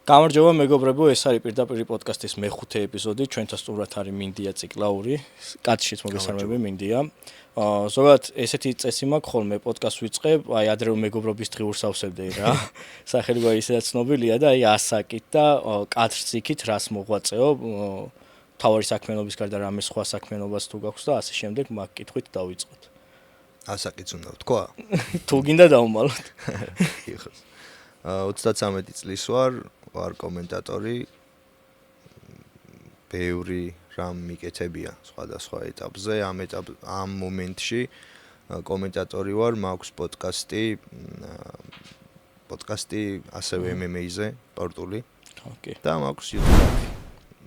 გამარჯობა მეგობრებო, ეს არის პირდაპირ პოდკასტის მეხუთე ეპიზოდი, ჩვენთან სტუმრად არის მინდია ციკლაური, კაცშიც მოგესალმები მინდია. ზოგადად ესეთი წესი მაქვს ხოლმე პოდკასტს ვიწყებ, აი ადრე მეგობრობის დღიურ სავსებდები რა. სახელი ისედაც ცნობილია და აი ასაკით და კაცრს იქით რას მოღვაწეო, თავარი საქმიანობის გარდა რამე სხვა საქმიანობას თუ გაქვს და ასე შემდეგ მაგ კითხვით დავიწყოთ. ასაკიც უნდა ვთქვა? თუ გინდა დავუმალოთ. 33 წლის ვარ კომენტატორი. ბევრი რამ მიკეთებია სხვადასხვა ეტაპზე, ამ მომენტში კომენტატორი ვარ, მაქვს პოდკასტი ასევე MMA-ზე, სპორტული. ოკეი. და მაქვს YouTube,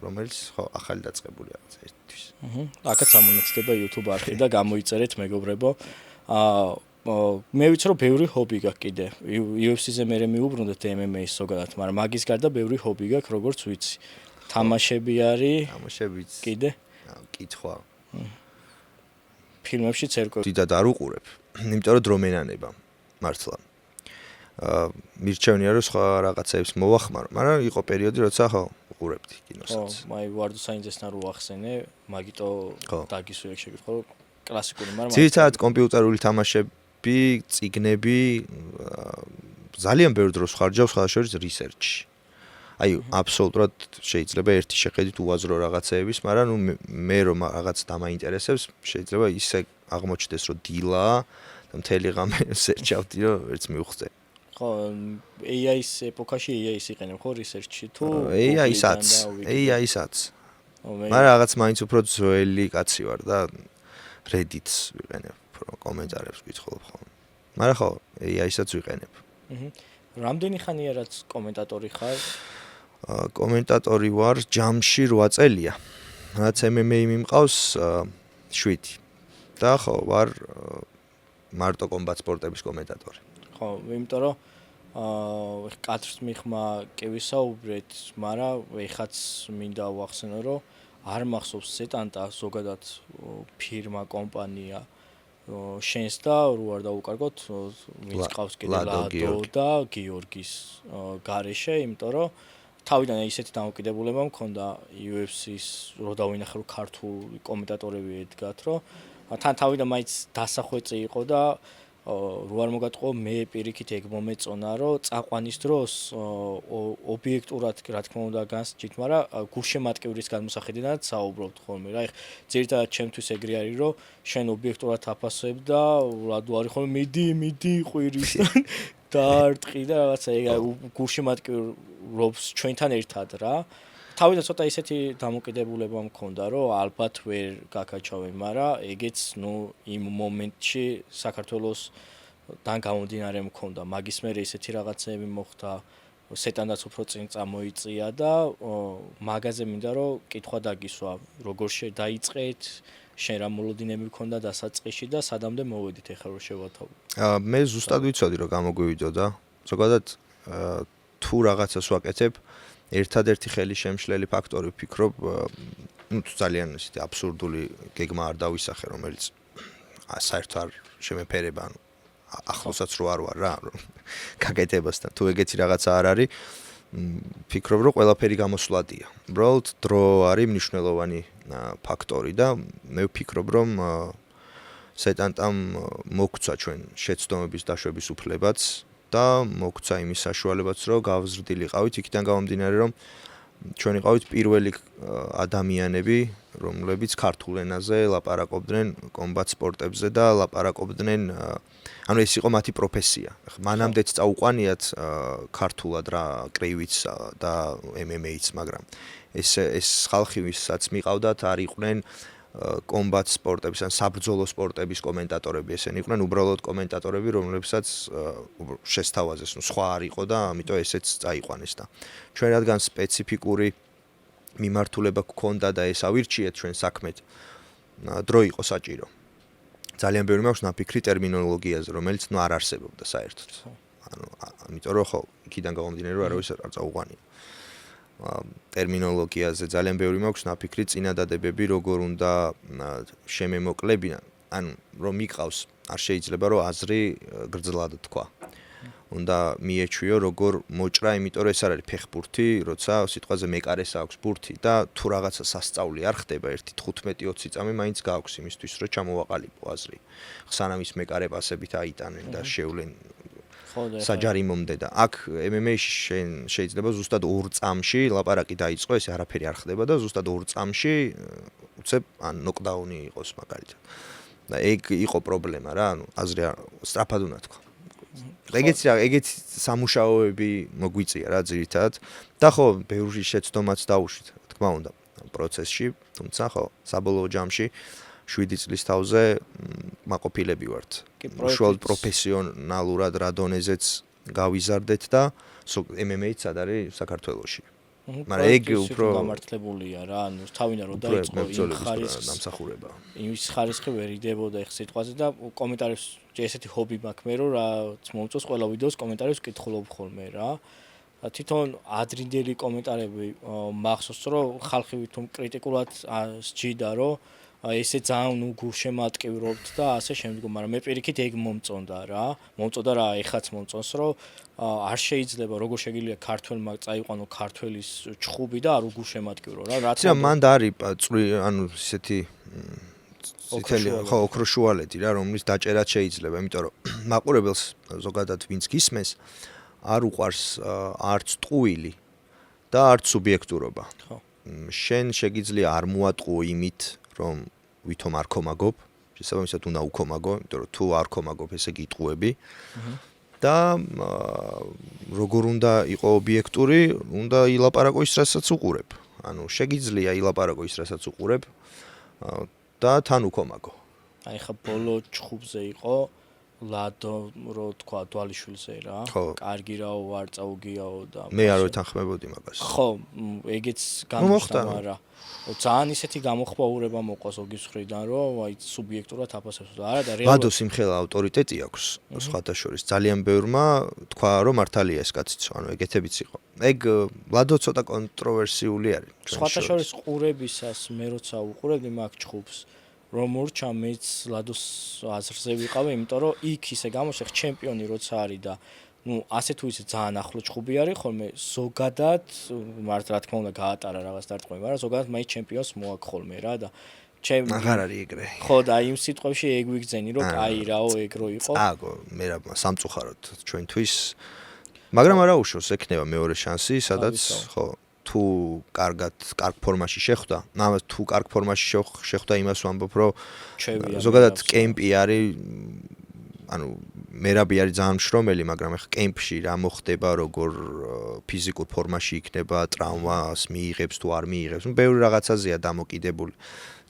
რომელიც ახალი დაწყებული რაღაცა ერთთვის. აქაც ამონაცდება YouTube არხი და გამოიწერეთ მეგობრებო. მე ვიცი რომ ბევრი ჰობი გაქვს კიდე. UFC-ზე მე მიუბრუნდეთ MMA-ს ზოგადად, მაგრამ მაგის გარდა ბევრი ჰობი გაქვს, როგორც ვიცი. თამაშები არის. თამაშებიც. კიდე? კითხვა. ფილმებში ცერკვები. დიდად არ უყურებ, იმიტომ რომ დრო მენანება მართლა. მირჩევნია რომ სხვა რაღაცებს მოვახმარო, მაგრამ იყო პერიოდი, როცა უყურებდი კინოსაც. მაი ვარდო საინძესთან რო ახსენე, მაგიტო დაგისვია შეკითხვა, რომ კლასიკური, მაგრამ ძირითადად კომპიუტერული თამაშები, წიგნები ძალიან ბევრ დროს ხარჯავს ხალხშორის რისერჩში. აი, აბსოლუტურად შეიძლება ერთი შეხედვით უაზრო რაღაცეების, მაგრამ მე რომ რაღაც დამაინტერესებს, შეიძლება ისე აღმოჩნდეს, რომ დილაა და მთელი ღამე სერჩავდი, რომ ერთს მივხვდე. ხო, AI-ის ეპოქაში AI-ის იყენებ ხო რისერჩში თუ AI-საც. მაგრამ რაღაც მაინც უფრო ძველი კაცი ვარ და Reddit-ს ვიყენებ, კომენტარებს ვკითხულობ ხოლმე. მაგრამ ხო, AI-საც ვიყენებ. რამდენი ხანია რაც კომენტატორი ხარ? კომენტატორი ვარ ჯამში 8 წელია. რაც MMA მიმყავს 7. და ხო, ვარ მარტო კომბატ სპორტების კომენტატორი. ხო, იმიტომ რომ კადრს მიხმა კი ვისაუბრეთ, მაგრამ ეხაც მინდა ვახსენო, რომ არ მახსოვს სეტანტა ზოგადად ფირმა, კომპანია შენს და რო არ დავუკარგოთ, ვინც ყავს კიდე ლადო და გიორგის გარეშე, იმიტომ რომ თავიდან ისეთი დამოკიდებულება მქონდა UFC-ს რო დავინახე, რომ ქართული კომენტატორები ედგათ, რომ თან თავიდან მაინც დასახვეწი იყო და რო არ მოგატყო მე პირიქით ეგ მომეწონა რომ წაყვანის დროს ობიექტურად რა თქმა უნდა განსჯით, მაგრამ გულშემატკივრის გადმოსახედიდან საუბრობთ ხოლმე რა. ეხლა ძირითადად ჩემთვის ეგრე არის რომ შენ ობიექტურად აფასებ და ლადო არის ხოლმე მიდი ყვირისთან დაარტყი და რაღაცა ეგ გულშემატკივრობს ჩვენთან ერთად რა. თავიდან ცოტა ისეთი დამოკიდებულება მქონდა, რომ ალბათ ვერ გაკაჩავენ, მაგრამ ეგეც იმ მომენტში საქართველოსთან გამომდინარე მქონდა. მაგის მერე ისეთი რაღაცეები მოხდა, სეტანდაც უფრო წინ წამოიწია და მაგაზე მინდა რომ კითხვა დაგისვა, როგორ დაიწყეთ, შენ რა მოლოდინები მქონდა დასაწყისში და სადამდე მოვედით ახლა რომ შევათავო. მე ზუსტად ვიცოდი რომ გამოგვივიდოდა. ზოგადად თუ რაღაცას ვაკეთებ, ერთადერთი ხელი შემშლელი ფაქტორი ვფიქრობ, ძალიან ისეთი აბსურდული გეგმა არ დავისახე, რომელიც საერთოდ არ შემეფერება, ახლოსაც რო არ ვარ რა, გაკეთებასთან. თუ ეგეთი რაღაცა არ არის, ვფიქრობ, რომ ყველაფერი გამოსვლადია. უბრალოდ დრო არის მნიშვნელოვანი ფაქტორი და მე ვფიქრობ, რომ სეტანტამ მოგცა ჩვენ შეცდომების დაშვების უფლებაც და მოგცა იმის საშუალებაც, რომ გავზრდილიყავით იქიდან გამომდინარე, რომ ჩვენ იყავით პირველი ადამიანები, რომლებიც ქართულ ენაზე ლაპარაკობდნენ კომბატ სპორტებზე და ლაპარაკობდნენ, ანუ ეს იყო მათი პროფესია. მანამდეც წაუყვანიათ ქართულად რა კრივიც და MMA-ც, მაგრამ ეს ხალხი ვისაც მიყავდათ არ იყვნენ კომბატ სპორტების ან საბრძოლო სპორტების კომენტატორები, ესენი იყვნენ უბრალოდ კომენტატორები, რომლებსაც შესთავაზეს, სხვა არ იყო და ამიტომ ესეც წაიყვანეს და ჩვენ რადგან სპეციფიკური მიმართულება გქონდა და ეს ავირჩიეთ ჩვენ საქმეთ, დრო იყო საჭირო. ძალიან ბევრი მაქვს ნაფიქრი ტერმინოლოგიაზე, რომელიც არ არსებობდა საერთოდ. ანუ ამიტომ რომ ხო, იქიდან გამომდინარე რომ არავის არ წაუყვანია. ტერმინოლოგიაზე ძალიან ბევრი მაქვს ნაფიქრი წინადადებები, როგორ უნდა შემემოკლებინა, ანუ რომ მიყავს, არ შეიძლება რომ აზრი გრძლად თქვა. უნდა მიეჩვიო როგორ მოჭრა, იმიტომ რომ ეს არ არის ფეხბურთი, როცა სიტყვაზე მეკარეს აქვს ბურთი და თუ რაღაცა სასწაული არ ხდება 1-15-20 წამი მაინც გააქვს იმისთვის, რომ ჩამოვაყალიბო აზრი. სანამ ის მეკარე პასებით აიტანენ და შევლენ საჯარიმომდე და აქ MMA-ში შეიძლება ზუსტად 2 წამში ლაპარაკი დაიწყო, ეს არაფერი არ ხდება და ზუსტად 2 წამში უცებ ან ნოკდაუნი იყოს მაგალითად. და ეგ იყო პრობლემა რა, ანუ აზრი სწრაფად უნდა თქვა. ეგეც სამუშაოები მოგვიწია რა ძირითადად და ხო ბევრი შეცდომაც დაუშვით, თქმა უნდა, პროცესში, თუმცა ხო საბოლოო ჯამში 7 წლის თავზე მაყოფილები ვართ. უშუალოდ პროფესიონალურად რა დონეზეც გავიზარდეთ და MMA-ც სად არის საქართველოში. მაგრამ ეგ უფრო გამართლებულია რა, ანუ თავიდან რომ დაიწყო იმ ხარისხს დამსახურება. იმის ხარისხი ვერ იდებოდა ხ სიტყვაზე და კომენტარებს ესეთი ჰობი მაქვს მე რომ რაც მომწონს ყველა ვიდეოს კომენტარებს ვკითხულობ ხოლმე რა. თვითონ ადრინდელი კომენტარები მახსოვს რომ ხალხი თვითონ კრიტიკულად სჯიდა რომ ესე ძალიან გულშემატკივრობთ და ასე შემდგომ, მაგრამ მე პირიქით ეგ მომწონდა რა. მომწონდა რა, ეხაც მომწონს რომ არ შეიძლება როგორ შეგიძლია ქართველმა წაიყვანო ქართველის ჩხუბი და არ უგულშემატკივრო რა. რაც მან და არის ანუ ისეთი წითელი ხო ოქროშუალედი რა, რომლის დაჭერაც შეიძლება, იმიტომ რომ მაყურებელს ზოგადად ვინც გისმენს არ უყვარს არც ტყუილი და არც სუბიექტურობა. ხო. შენ შეგიძლია არ მოატყუო იმით, რომ ვითომ არ ქომაგობ, შესაბამისად უნდა უქომაგო, იმიტომ რომ თუ არ ქომაგობ, ესე იგი იტყუები. და როგორ უნდა იყო ობიექტური, უნდა ილაპარაკო ის, რასაც უყურებ. ანუ შეგიძლია ილაპარაკო ის, რასაც უყურებ და თან უქომაგო. აი ხა ბოლო ჩხუბზე იყო ლადო რო თქვა დვალიშვილზე რა. კარგი რაო ვარ წაუგიაო და მე არ ვეთანხმებოდი მაგას. ხო, ეგეც გამოხდა, მაგრამ ძალიან ისეთი გამოხმაურება მოყვა ზოგის მხრიდან, რომ აი სუბიექტურად აფასებს და არა და რეალურად ლადოს იმხელა ავტორიტეტი აქვს სხვათა შორის. ძალიან ბევრმა თქვა, რომ მართალია ეს კაციც, ანუ ეგეთებიც იყო. ეგ ლადო ცოტა კონტროვერსიული არის. სხვათა შორის ყურებისას მე როცა უყურებდი მაგ ჩხუბს, რომ მორჩა მეც ლადოს აზრზე ვიყავი, იმიტომ რომ იქ ისე გამოშეხ ჩემპიონი როცა არის და ну, ასე თუ ისე ძალიან ახლო ჩხუბი არის ხოლმე ზოგადად, მართ რა თქმა უნდა გაატარა რაღაც დარტყმები, მაგრამ ზოგადად მაინც ჩემპიონს მოაქვს ხოლმე რა და აღარ არის ეგრე. ხო და იმ სიტყვებში ეგ ვიგძენი რომ კაი რაო ეგ რო იყო. აგო, მე რა სამწუხაროდ ჩვენთვის. მაგრამ არა უშავს, ექნება მეორე შანსი, სადაც ხო თუ კარგ ფორმაში შეხვდა, თუ კარგ ფორმაში შეხვდა იმას ვამბობ, რომ ზოგადად კემპი არის ანუ მერაბი არის ძალიან მშრომელი, მაგრამ ახლა კემპში რა მოხდება, როგორ ფიზიკურ ფორმაში იქნება, ტრავმას მიიღებს თუ არ მიიღებს, ბევრი რაღაცაზეა დამოკიდებული.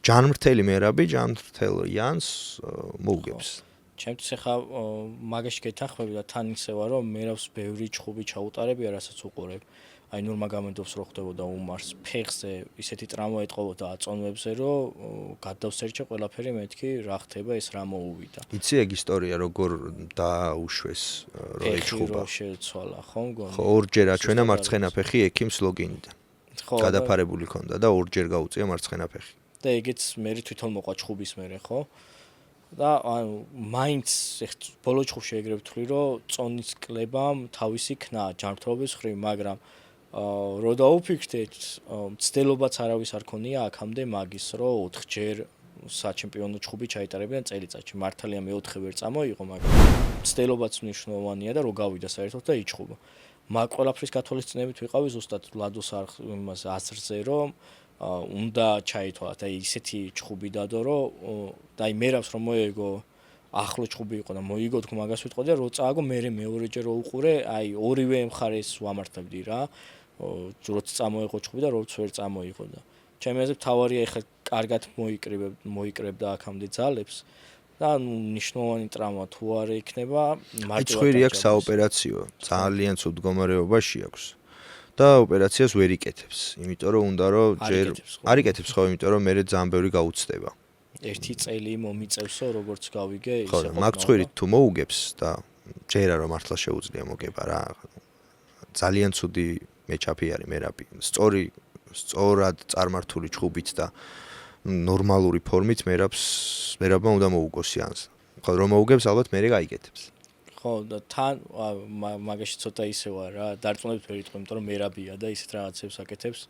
ჯანმრთელი მერაბი, ჯანმრთელ იანს მოუგებს. ჩემთვის ახლა მაგაში გეთანხმები და თან ისევა რომ მერავს ბევრი ჩხუბი ჩაუტარებია, რასაც უყურებ. აი ნურმა გამენდობს რო ხდებოდა უმარს ფეხზე ისეთი ტრავმა ეტყობოდა აწონვებზე რომ გადავსერჩე ყველაფერი მეთქი რა ხდება ეს რა მოუვიდა. იცი ეგ ისტორია როგორ დაუშვეს რო ეჩხუბა. ხო შეცვალა ხო მგონი. ხო ორჯერ აჩვენა მარცხენა ფეხი ექიმს ლოგინიდან. ხო გადაფარებული ქონდა და ორჯერ გაუწია მარცხენა ფეხი. და ეგეც მე თვითონ მოყვა ჩხუბის მერე ხო? და ანუ მაინც ბოლო ჩხუბში ეგრე ვთვლი რომ წონის კლებამ თავისი ქნა ჯანმრთელობის ხრივ, მაგრამ რო დაუფიქრდეთ, მცდელობაც არავის არ ქონია აქამდე მაგის, რომ 4ჯერ საჩემპიონო ჩხუბი ჩაიტარებიან წელიწადში. მართალია მე-4 ვერ წამოიღო, მაგრამ მცდელობაც მნიშვნელოვანია და რო გავიდა საერთოდ და იჩხუბა. მაგ ყველაფრის გათვალისწინებით ვიყავი ზუსტად ლადოს იმას აზრზე, რომ უნდა ჩაითვალათ, აი ისეთი ჩხუბი დადო, რომ და აი მერავს რომ მოეგო ახლო ჩხუბი იყო და მოიგო თქო მაგას ვიტყოდი და რო წააგო მე მეორეჯერ რო უყურე, აი ორივე მხარეს ვამართლებდი რა. როც წამოიღო ჩხუბი და როც ვერ წამოიღო და ჩემი აზრით თავარია ეხლა კარგად მოიკრებდა აქამდე ძალებს და მნიშვნელოვანი ტრავმა თუ არ იქნება მარტივად ცხვირი აქვს საოპერაციო ძალიან ცუდ მდგომარეობაში აქვს და ოპერაციას ვერ იკეთებს იმიტომ რომ უნდა რომ ჯერ არ იკეთებს ხო იმიტომ რომ მერე ძალიან ბევრი გაუცდება ერთი წელი მომიწევსო როგორც გავიგე ისე ხო მაგ ცხვირით თუ მოუგებს და ჯერა რომ მართლა შეუძლია მოგება რა ძალიან ცუდი მეჩაფი არის მერაბი. სწორად წარმართული ჩხუბით და ნორმალური ფორმით მერაბმა უნდა მოუგოს სეანსს. ხო რომ მოუგებს ალბათ მერე გაიგეთებს. ხო და თან მაგაში ცოტა ისე ვარ რა დარწმუნებით ვერ იტყვი იმიტომ რომ მერაბია და ისეთ რაღაცებს აკეთებს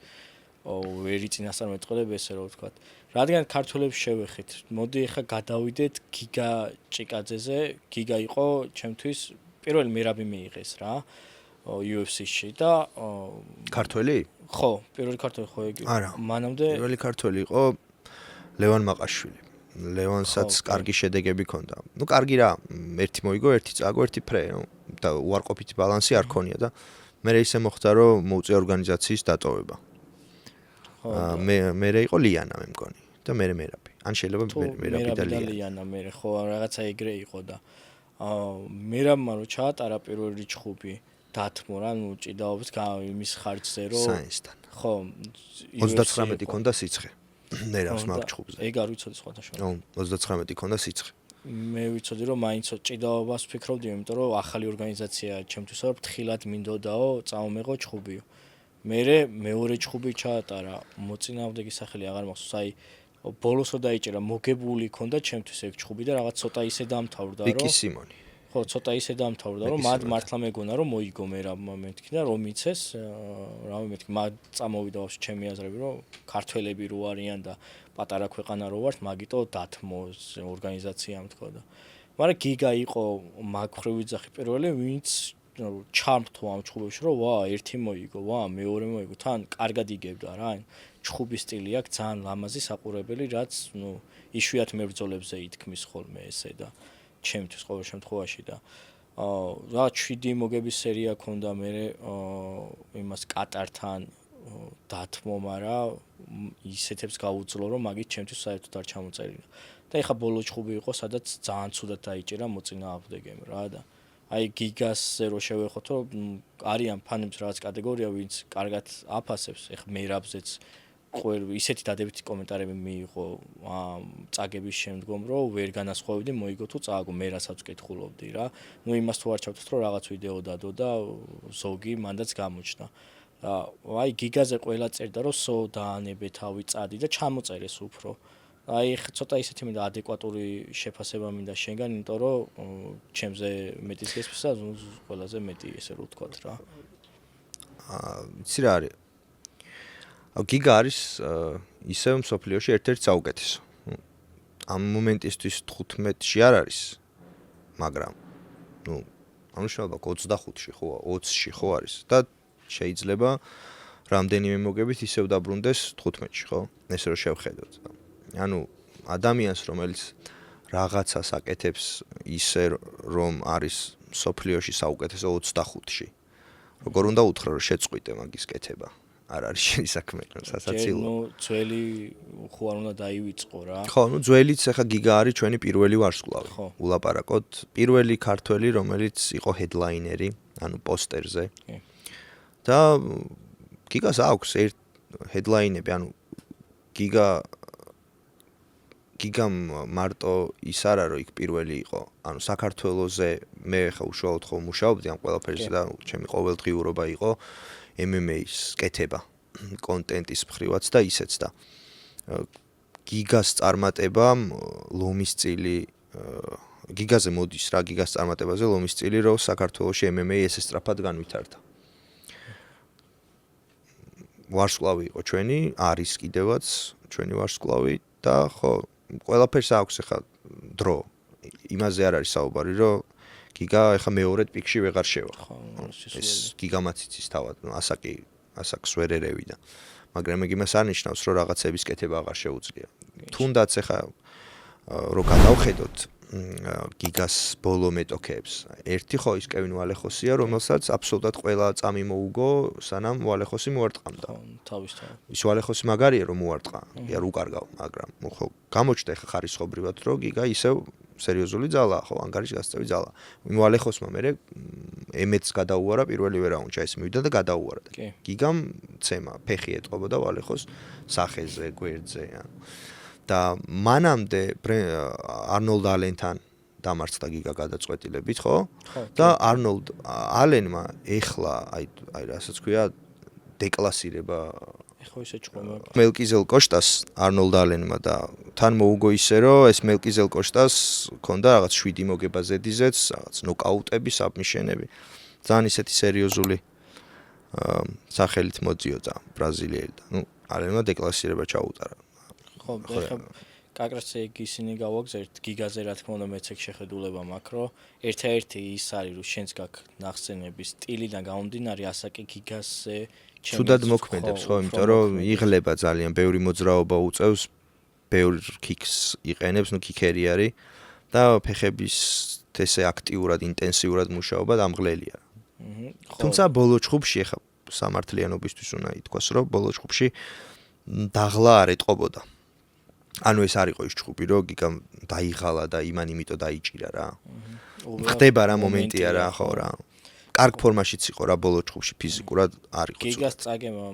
ვერ იწინასწარ მეტყოდებ ესე რომ ვთქვა რადგან ქართველებს შევეხით მოდი ახლა გადავიდეთ გიგა ჭიკაძეზე გიგა იყო ჩემთვის პირველი მერაბი მიიღეს რა UFC-ში და ქართველი? ხო პირველი ქართველი ხო იგი მანამდე პირველი ქართველი იყო ლევან მაყაშვილი ლევანსაც კარგი შედეგები ჰქონდა. ნუ კარგი რა, ერთი მოიგო, ერთი წააგო, ერთი ფრე, და უარყოფითი ბალანსი არ ქონია და მე ისე მოხდა რომ მოუწია ორგანიზაციის დატოვება. მე იყო ლიანა მე მგონი და მე მერაბი. ან შეიძლება მერაბი და ლიანა მე ხო რაღაცა ეგრე იყო და მერაბმა რო ჩაატარა პირველი ჩხუბი დათმო რა, ნუ ჭიდაობის იმის ხარჯზე რომ საინსთან. ხო 39 ქონდა სიცხე. ნერავს მაგ ჩხუბზე. ეგ არ ვიცოდი სხვადასხვა. 39 ქონდა სიცხე. მე ვიცოდი რომ მაინც ჭიდაობას ვფიქრობდი, იმიტომ რომ ახალი ორგანიზაცია ჩემთვის რა ფრთხილად მინდოდაო, წავმეღო ჩხუბიო. მერე მეორე ჩხუბი ჩაატარა, მოწინააღმდეგე სახელი აღარ მახსოვს, აი ბოლოსო დაიჭერა, მოგებული ქონდა ჩემთვის ეგ ჩხუბი და რაღაც ცოტა ისე დამთავრდა რომ ბიკი სიმონი. ხო, ცოტა ისე დამთავრდა რომ მათ მართლა მეგონა რომ მოიგო მე რა მომენტი და რომ მიცეს, რა მომენტი მაგ წამოვიდა ვაფშე ჩემი აზრები რომ ქართველები რო არიან და პატარა ქვეყანა რო ვართ, მაგიტო დათმოს ორგანიზაციამ თქო და მაგრამ გიგა იყო მაგ ხრივ ვიძახი პირველი, ვინც ჩამრთო ამ ჩხუბებში რომ ვა, ერთი მოიგო, ვა, მეორე მოიგო, თან კარგად იგებდა რა, ჩხუბის სტილი აქვს ძალიან ლამაზი საყურებელი, რაც ნუ იშვიათ მებრძოლებზე ითქმის ხოლმე ესე და ჩემთვის ყოველ შემთხვევაში და რა 7 მოგების სერია ქონდა მე იმას კატართან დათმო, მაგრამ ისეთებს გავუძლო რომ მაგით ჩემთვის საერთოდ არ ჩამოწერინა. და ეხა ბოლო ჩხუბი იყო, სადაც ძალიან ცუდად დაიჭერა მოწინააღმდეგემ რა და აი გიგასზე რო შევეხოთ რომ არიან ფანებს რაღაც კატეგორია ვინც კარგად აფასებს, ეხა მერაბზეც ისეთი დადებითი კომენტარები მიიღო წაგების შემდგომ რომ ვერ განასხვავებდი მოიგო თუ წააგო მე რასაც ვკითხულობდი რა. ნუ იმას თუ არ ჩავთვით რომ რაღაც ვიდეო დადო და ზოგი მანდაც გამოჩნდა. აი გიგაზე ყველა წერდა რომ სო დაანებე თავი წადი და ჩამოწერეს უფრო. აი ცოტა ისეთი მინდა ადეკვატური შეფასება მინდა შენგან, იმიტომ რომ ჩემზე მეტის გესმისა ყველაზე მეტი ესე რომ ვთქვათ რა. იცი რა არის? გიგა არის ისევ მსოფლიოში ერთ-ერთი საუკეთესო. ამ მომენტისთვის 15-ში არ არის, მაგრამ ნუ ამუშავება 25-ში ხო, 20-ში ხო არის და შეიძლება რამდენიმე მოგებით ისევ დაბრუნდეს 15-ში, ხო? ესე რომ შევხედოთ. ანუ ადამიანს, რომელიც რაღაცას აკეთებს ისე რომ არის მსოფლიოში საუკეთესო 25-ში. როგორ უნდა უთხრა რომ შეწყვიტე მაგის კეთება? არ არის შენი საქმე, სასაცილო. ნუ ძველი ხო არ უნდა დაივიწყო რა. ხო, ნუ ძველიც ახლა გიგა არის ჩვენი პირველი ვარსკვლავი. ულაპარაკოთ, პირველი ქართველი, რომელიც იყო ჰედლაინერი, ანუ პოსტერზე. და გიგას აქვს ჰედლაინები, ანუ გიგამ მარტო ის არა რომ იქ პირველი იყო, ანუ საქართველოზე მე ხა უშუალოდ ხო მუშაობდი ამ ყველაფერზე და ჩემი ყოველდღიურობა იყო MMA-ის კეთება, კონტენტის მხრივაც და ისეც და გიგას წარმატება ლომის წილი გიგაზე მოდის რა გიგას წარმატებაზე ლომის წილი რომ საქართველოში MMA ესე სწრაფად განვითარდა. ვარსკვლავი იყო ჩვენი, არის კიდევაც ჩვენი ვარსკვლავი და ხო ყველაფერს აქვს ახლა დრო. იმაზე არ არის საუბარი, რომ გიგა ახლა მეორედ პიკში ვეღარ შევა. ეს გიგამაც იცის თავად, ასაკს ვერ ერევიდა. მაგრამ ეგ იმას არ ნიშნავს, რომ რაღაცების კეთება აღარ შეუძლია. თუნდაც ახლა რო გადავხედოთ გიგას ბოლო მეტოქეებს. ერთი ხო ის კევინ ვალეხოსია, რომელსაც აბსოლუტურად ყველა წამი მოუგო, სანამ ვალეხოსი მოარტყამდა. თავისთავად. ის ვალეხოსი მაგარია რომ მოარტყა, კი არ უკარგავ, მაგრამ ხო გამოჩნდა ახლა ხარისხობრივად, რომ გიგა ისევ სერიოზული ძალაა, ხო, ანგარიშ გასწევი ძალა. ვალეხოსმა მერე ემეთს გადაუარა პირველივე რაუნდში, ეს მივიდა და გადაუარა. გიგამ ცემა, ფეხი ეტყობოდა ვალეხოს სახეზე, გვერდზე, და მანამდე არნოლდ ალენთან დამარცხდა გიგა გადაწყვეტილებით, ხო? და არნოლდ ალენმა ეხლა აი რასაც ქვია დეკლასირება ეხო ისე ჭყვემა. მელკიზელ კოშტას არნოლდ ალენმა და თან მოუგო ისე რომ ეს მელკიზელ კოშტას ქონდა რაღაც 7 მოგება ზედიზეც, რაღაც ნოკაუტები, საბმიშენები. ძალიან ისეთი სერიოზული სახელით მოდიოდა ბრაზილიელი და ალენმა დეკლასირება ჩაუტარა. ხო, ეხლა კაკრას ეგ ისინი გავაგზავნეთ გიგაზე რა თქმა უნდა მეც ეგ შეხედულება მაქვს, რომ ერთ-ერთი ის არის რომ შენს გაქვს ნახსენების სტილიდან გამომდინარე ასაკი გიგაზე ცუდად მოქმედებს ხო, იმიტომ რომ იღლება ძალიან ბევრი მოძრაობა უწევს, ბევრ კიკს იყენებს, კიკერი არის და ფეხების ესე აქტიურად, ინტენსიურად მუშაობა დამღლელია. თუმცა ბოლო ჩხუბში ახლა სამართლიანობისთვის უნდა ითქვას, რომ ბოლო ჩხუბში დაღლა არ ეტყობოდა. ანუ ეს არ იყო ის ჩხუბი, რომ გიგამ დაიღალა და იმან-იმიტომ დაიჭირა რა. ხდება რა მომენტია რა, ხო რა. კარგ ფორმაშიც იყო რა ბოლო ჩხუბში ფიზიკურად არ იყო. გიგას წაგება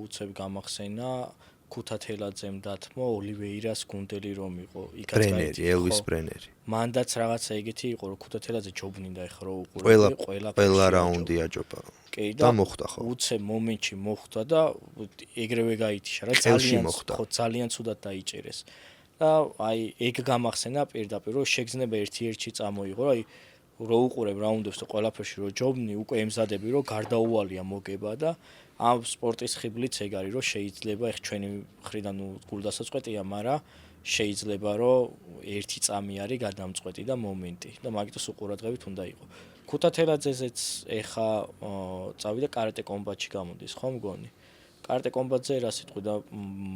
უცებ გამახსენა ქუთათელაძემ დათმო ოლივეირას გუნდელი რომ იყო იქაც ბრენერი, ელვის ბრენერი. მანდაც რაღაცა ეგეთი იყო რომ ქუთათელაძე ჯობნინდა ეხლა რო უყურებდი ყველა რაუნდი აჯობა. და მოხდა ხო. უცებ მომენტში მოხდა და ეგრევე გაითიშა რა ძალიან ცუდად დაიჭერეს. და აი ეგ გამახსენა პირდაპირ რომ შეგზნება ერთ-ერთი წამოიღო რა აი რო უყურებ რაუნდებს და ყველაფერში რო ჯობნი უკვე ემზადები რომ გარდაუვალია მოგება და ამ სპორტის ხიბლიც ეგ არის რომ შეიძლება ეხ ჩვენი მხრიდან გულდასაწყვეტია, მაგრამ შეიძლება რომ ერთი წამი არის გადამწყვეტი და მომენტი და მაგიტოს უყურადღებით უნდა იყო. ქუთათელაძეზეც ეხა წავიდა კარატე კომბატში გამოდის ხო მგონი? კარატე კომბატზე რა სიტყვი და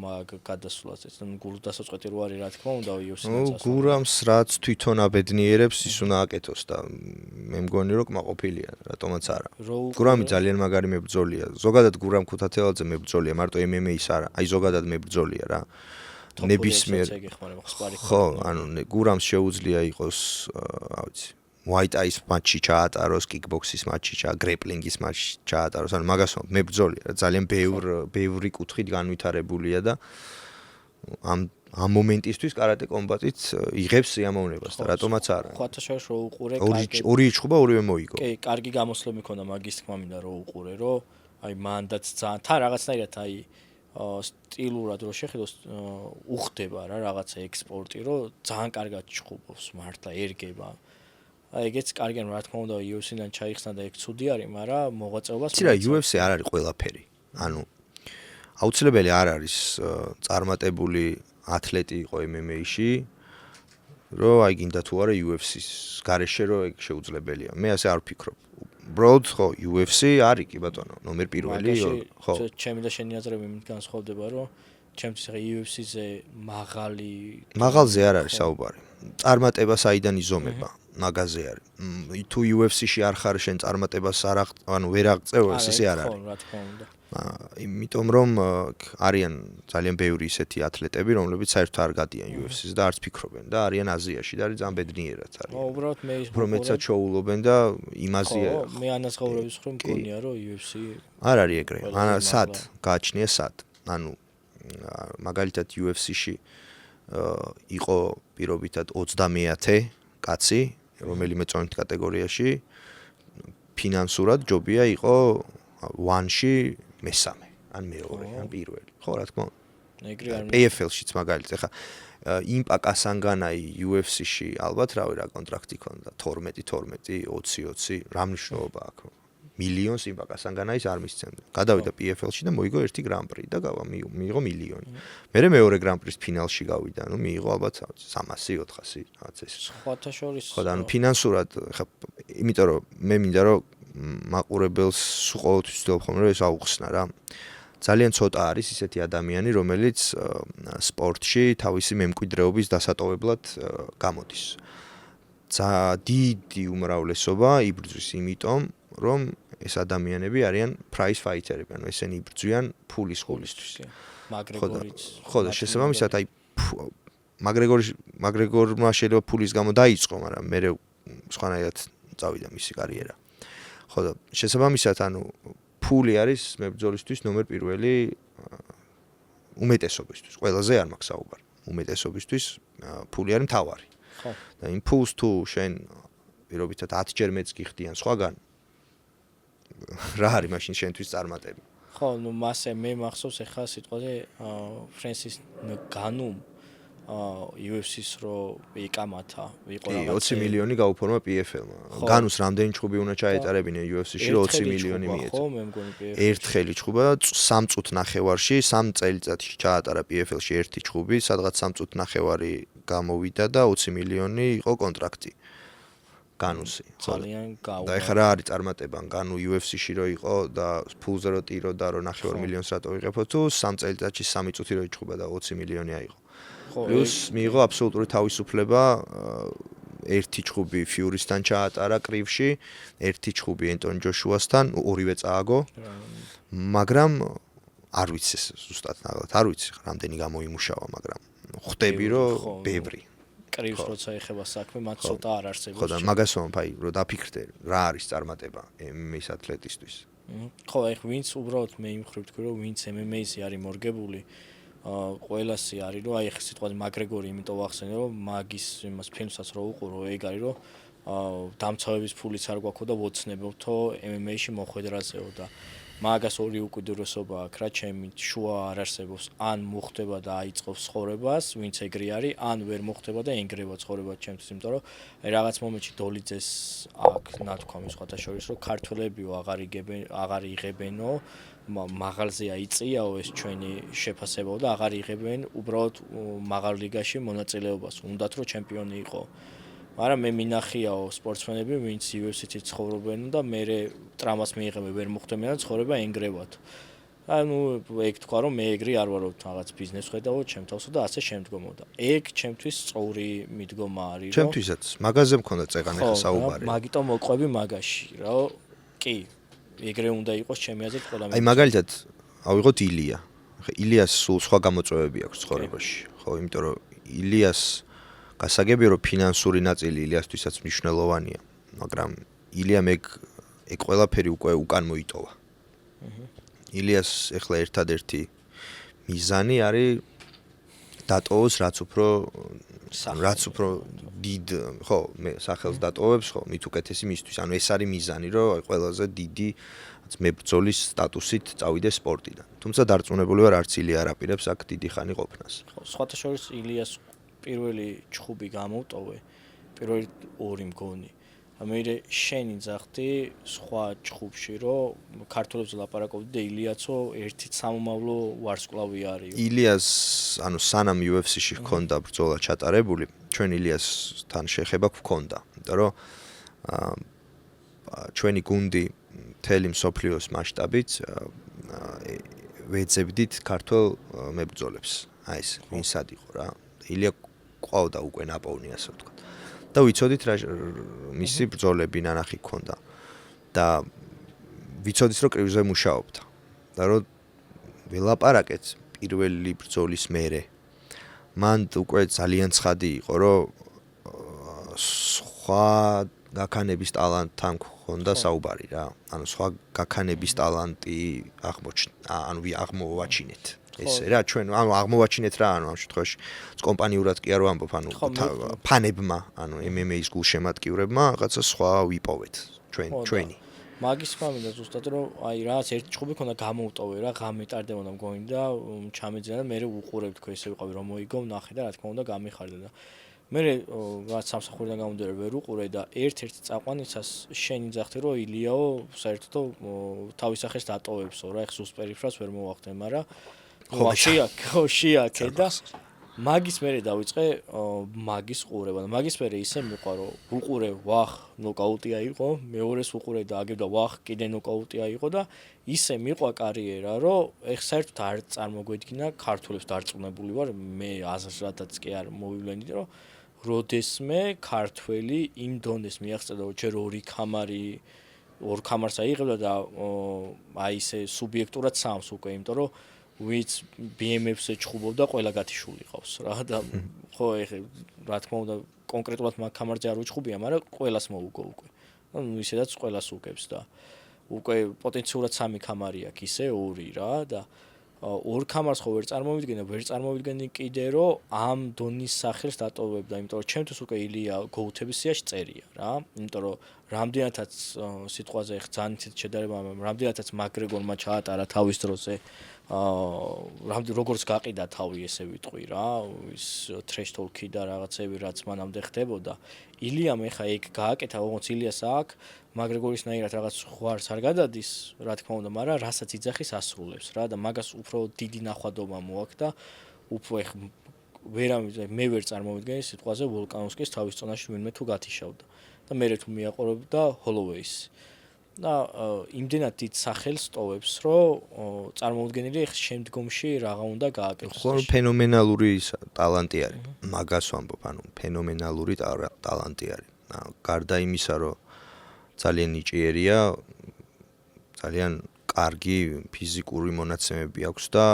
მაგ გადასვლაზეც გულდასაწყვეტი რო არის რა თქმა უნდა UFC-ს. გურამს რაც თვითონ აბედნიერებს ის უნდა აკეთოს და მე მგონი რომ კმაყოფილია, რატომაც არა. გურამი ძალიან მაგარი მებრძოლია. ზოგადად გურამ ქუთათელაძე მებრძოლია, მარტო MMA-ის არა. აი ზოგადად მებრძოლია რა. ნებისმიერ ხო, ანუ გურამს შეუძლია იყოს, რა ვიცი, White Ice მატჩი ჩაატაროს, kickbox-ის მატჩი გრეპლინგის მატჩი ჩაატაროს, ანუ მაგას მებრძოლია, ძალიან ბევრი კუთხით განვითარებულია და ამ მომენტისთვის კარატე კომბატით იღებს სიამოვნებას და რატომაც არა. ხოთაშოშ რო უყურე, ორი იჭხობა, ორივე მოიგო. კი, კარგი გამოსვლები ქონდა მაგის თქმა მინდა რო უყურე, რომ აი მანდაც ძალიან თან რაღაცნაირად აი სტილურად რო შეხედოს უხდება რა რაღაცა ექსპორტი, რომ ძალიან კარგად ჩხუბობს მართლა ერგება. აი ეგეც კარგია, რა თქმა უნდა UFC-დან ჩაიხსნა და ეგ ცუდი არის, მაგრამ მოღვაწეობას ცირა UFC არ არის ყველაფერი. ანუ აუცილებელი არ არის წარმატებული ათლეტი იყო MMA-ში, რომ აი გინდა თუ არა UFC-ს გარეშე რომ ეგ შეუძლებელია. მე ასე არ ვფიქრობ. უბრალოდ ხო UFC არის კი ბატონო, ნომერ პირველი ხო. ჩემი და შენი აზრები იმით განსხვავდება, რომ ჩემთვის ახლა UFC-ზე მაღალზე არ არის საუბარი. წარმატება საიდან იზომება? მაგაზე არის. თუ UFC-ში არ ხარ შენ წარმატებას ანუ ვერ აღწევ, ესე არ არის. ხო, რა თქმა უნდა. იმიტომ რომ არიან ძალიან ბევრი ისეთი ათლეტები, რომლებიც საერთოდ არ გადიან UFC-ს და არც ფიქრობენ და არიან აზიაში და არის ძალიან ბედნიერად არის. უბრალოდ მე ის პრომეცად შოულობენ და იმაზე მე ანაზღაურების ხომ მგონია რომ UFC არ არის ეგრე. სად გააჩნია სად? ანუ მაგალითად UFC-ში იყო პირობითად 30-ე კაცი, რომელიმე წონით კატეგორიაში ფინანსურად ჯობია იყო 1-ში მესამე, ან მეორე, ან პირველი. ხო, რა თქმა უნდა. ეგრე არ PFL-შიც მაგალითად, ახლა იმპაკა სანგანაი UFC-ში ალბათ რავი რა კონტრაქტი ქონდა 12, 20 რა მნიშვნელობა აქვს? მილიონს იმპაკა სანგანაის არ მისცემდა. გადავიდა PFL-ში და მოიგო ერთი გრან-პრი და მიიღო მილიონი. მერე მეორე გრან-პრის ფინალში გავიდა, ანუ მიიღო ალბათ 300, 400 რაღაც ეს. სხვათა შორის ხო და ანუ ფინანსურად ხა იმიტომ რომ მე მინდა რომ მაყურებელს ყოველთვის ვცდილობ ხოლმე რომ ეს აუხსნა რა. ძალიან ცოტა არის ისეთი ადამიანი, რომელიც სპორტში თავისი მემკვიდრეობის დასატოვებლად გამოდის. დიდი უმრავლესობა იბრძვის იმიტომ, რომ ეს ადამიანები არიან prize fighter-ები, ანუ ესენი იბრძვიან ფულის ხულისთვის. მაგრეგორიც. ხო და შესაბამისად აი მაგრეგორმა შეიძლება ფულის გამო დაიწყო, მაგრამ მე სხვანაირად წავიდა მისი კარიერა. ხო და შესაბამისად ანუ ფული არის მებრძოლისთვის ნომერ პირველი უმეტესობისთვის. ყველაზე არ მაქვს საუბარი. უმეტესობისთვის ფული არის მთავარი. ხო. და იმ ფულს თუ შენ პირობითად 10 ჯერ მეც გიხდიან სხვაგან რა არის მაშინ შენთვის წარმატება? ხო, ნუ მასე მე მახსოვს ახლა სიტყვაზე ფრენსის განუმ UFC-ს რო იკამათა, იყო კი, რაღაც 20 მილიონი გაუფორმა PFL-მა. განუს რამდენი ჩხუბი უნდა ჩაეტარებინა UFC-ში, რომ 20 მილიონი მიეცა. ხო, მე მგონი PFL. ერთხელი ჩხუბა 3 წუთ ნახევარში, 3 წელიწადში ჩაატარა PFL-ში ერთი ჩხუბი, სადღაც 3 წუთ ნახევარი გამოვიდა და 20 მილიონი იყო კონტრაქტი. განუსი. ძალიან გაუ. და ეხლა რა არის წარმატება? განუ UFC-ში რო იყო და ფულზე რო ტიროდა, რომ ნახევარ მილიონს რატო ვიღებო თუ 3 წელიწადში 3 წუთი რო იჩხუბა და 20 მილიონი აიღო. პლუს მიიღო აბსოლუტური თავისუფლება ერთი ჩხუბი ფიურისთან ჩაატარა კრივში, ერთი ჩხუბი ენტონი ჯოშუასთან, ორივე წააგო. მაგრამ არ ვიცი ზუსტად ნაღლად, არ ვიცი რამდენი გამოიმუშავა, მაგრამ ხვდები რომ ბევრი. კრივს როცა ეხება საქმე, მათ ცოტა არ არსებობს. ხო და მაგას ვამბობ, რომ დაფიქრდე, რა არის წარმატება MMA-ის ათლეტისთვის. ხო, ეხ ვინც უბრალოდ მე იმხრივ თქვი, რომ ვინც MMA-ზე არის მორგებული, ყველასი არის, რომ აი ხე სიტყვაზე მაგრეგორი იმიტომ ვახსენე, რომ მაგის იმას ფილმსაც რო უყურო, ეგ არის, რომ დამცავების ფულიც არ გვაქვს და ვოცნებობთო MMA-ში მოხვედრაზეო და მაგას ორი უკიდურესობა აქვს, რა ჩემი შუა არ არსებობს, ან მოხდება და აიწყობს ცხოვრებას, ვინც ეგრე არის, ან ვერ მოხდება და ენგრევა ცხოვრება ჩემთვის, იმიტომ რომ აი რაღაც მომენტში დოლიძეს აქვს ნათქვამი სხვათა შორის, რომ ქართველებიო აღარ იღებენო, მაღალზეა იწიაო ეს ჩვენი შეფასებაო და აღარ იღებენ უბრალოდ მაღალ ლიგაში მონაწილეობას, უნდათ რომ ჩემპიონი იყო. მაგრამ მე მინახიაო სპორტსმენები, ვინც UFC-ში ცხოვრობენ და მე ტრამას მიიღებენ, ვერ მოხდებიან და ცხოვრება ენგრევათ. ანუ ეგ თქვა რომ მე ეგრე არ ვარო რაღაც ბიზნეს ხედავო ჩემთავსო და ასე შემდგომოდა. ეგ ჩემთვის სწორი მიდგომა არის, რომ ჩემთვისაც მაგაზე მქონდა წეღან ახლა საუბარი. მაგიტომ მოყვები მაგაში, რომ კი, ეგრე უნდა იყოს ჩემი აზრით ყველა. აი მაგალითად ავიღოთ ილია. ხა ილიას სულ სხვა გამოწვევები აქვს ცხოვრებაში. ხო, იმიტომ რომ ილიას გასაგებია რომ ფინანსური ნაწილი ილიასთვისაც მნიშვნელოვანია, მაგრამ ილიამ ეგ ყველაფერი უკვე უკან მოიტოვა. ილიას ეხლა ერთადერთი მიზანი არის დატოვოს რაც უფრო დიდ, ხო, მე სახელს დატოვებს, ხო, მით უკეთესი მისთვის. ანუ ეს არის მიზანი, რომ ყველაზე დიდი მებრძოლის სტატუსით წავიდეს სპორტიდან. თუმცა დარწმუნებული ვარ, არც ილია არ აპირებს აქ დიდი ხანი ყოფნას. ხო, სხვათა შორის ილიას პირველი ჩხუბი გამოვტოვე, პირველი ორი მგონი. მე შენი ძახდი სხვა ჩხუბში, რომ ქართველებს ლაპარაკობდი და ილიაცო ერთით სამომავლო ვარსკვლავი არის. ილიას, ანუ სანამ UFC-ში ჰქონდა ბრძოლა ჩატარებული, ჩვენ ილიასთან შეხება გვქონდა, იმიტომ რომ ჩვენი გუნდი მთელი მსოფლიოს მასშტაბით ვეძებდით ქართველ მებრძოლებს. აი ეს ვინსად იყო რა. ილია ყავდა უკვე ნაპოვნი, ასე ვთქვათ. და ვიცოდით რა მისი ბრძოლები ნანახი გქონდა. და ვიცოდით რომ კრივზე მუშაობდა. და რომ ველაპარაკეთ პირველი ბრძოლის მერე. მან უკვე ძალიან ცხადი იყო, რომ სხვა გაქანების ტალანტთან გქონდა საუბარი რა. ანუ სხვა გაქანების ტალანტი აღმოვაჩინეთ. ესე რა ჩვენ ანუ აღმოვაჩინეთ რა ანუ ამ შემთხვევაში კომპანიურად კი არ ვამბობ ანუ ფანებმა ანუ MMA-ის გულშემატკივრებმა რაღაცა სხვა ვიპოვეთ ჩვენი მაგის მამინდა ზუსტად რომ აი რაღაც ერთი ჩხუბი ქონდა გამოვტოვე რა ღამე ტარდებოდა მგონი და ჩამეძინა და მე უყურებ თქო ესე ვიყავი რომ მოიგო ნახე და რა თქმა უნდა გამიხარდა და მე რაც სამსახურიდან გამომდინარე ვერ უყურე და ერთ-ერთი წაყვანისას შენი ძახდი რომ ილიაო საერთოდ თავის სახეს დატოვებსო რა ეხ სუსტ პერიფრას ვერ მოვახდენ მაგრამ ხოშია და მაგის მერე დავიწყე მაგის ყურება და მაგის მერე ისე მიყვა რომ უყურე ვახ ნოკაუტია იყო მეორეს უყურე და აგებდა ვახ კიდე ნოკაუტია იყო და ისე მიყვა კარიერა რომ ეხ საერთოდ არ წარმოგვედგინა ქართულებს დარწმუნებული ვარ მე აზრადაც კი არ მოვივლენდი რომ როდესმე ქართველი იმ დონეს მიაღწევდა რომ ჯერ ორი კამარს აიღებდა და აი ისე სუბიექტურად სამს უკვე იმიტომ რომ ვიც BMF-ზე ჩხუბობდა ყველა გათიშული ყავს რა და ხო ეხე რა თქმა უნდა კონკრეტულად მაგ კამარზე არ უჩხუბია, მაგრამ ყველას მოუგო უკვე. ანუ ისედაც ყველას უგებს და უკვე პოტენციურად 3 კამარი აქვს ისე 2 რა და 2 კამარს ხო ვერ წარმოვიდგენი კიდე რომ ამ დონის სახელს დატოვებდა, იმიტომ რომ ჩემთვის უკვე ილია გოუთების სიაში წერია რა, იმიტომ რომ რამდენადაც სიტყვაზე ძალიან ისეთ შედარება, რამდენადაც მაგრეგორმა ჩაატარა თავის დროზე, როგორც გაყიდა თავი, ესე ვიტყვი რა, ის trash talk-ი და რაღაცები, რაც მანამდე ხდებოდა. ილიამ ეხა ეგ გააკეთა, როგორც ილიას აქვს, მაგრეგორისნაირად რაღაც ხვარს არ გადადის, რა თქმა უნდა, მაგრამ რასაც იძახის ასრულებს რა და მაგას უფრო დიდი ნახვადობა მოაქვს და უფრო ეხ მე ვერ წარმოვიდგენი სიტყვაზე ვოლკანოვსკის თავის წონაში ვინმე თუ გათიშავდა და მე თუ მიაყურებდა ჰოლოვეის და იმდენად დიდ სახელს ტოვებს, რომ წარმოუდგენელი ეხ შემდგომში რაღა უნდა გააკეთოს. ხო, ფენომენალური ტალანტი არის. მაგას ვამბობ, ანუ ფენომენალური ტალანტი არის. გარდა იმისა, რომ ძალიან ნიჭიერია, ძალიან კარგი ფიზიკური მონაცემები აქვს და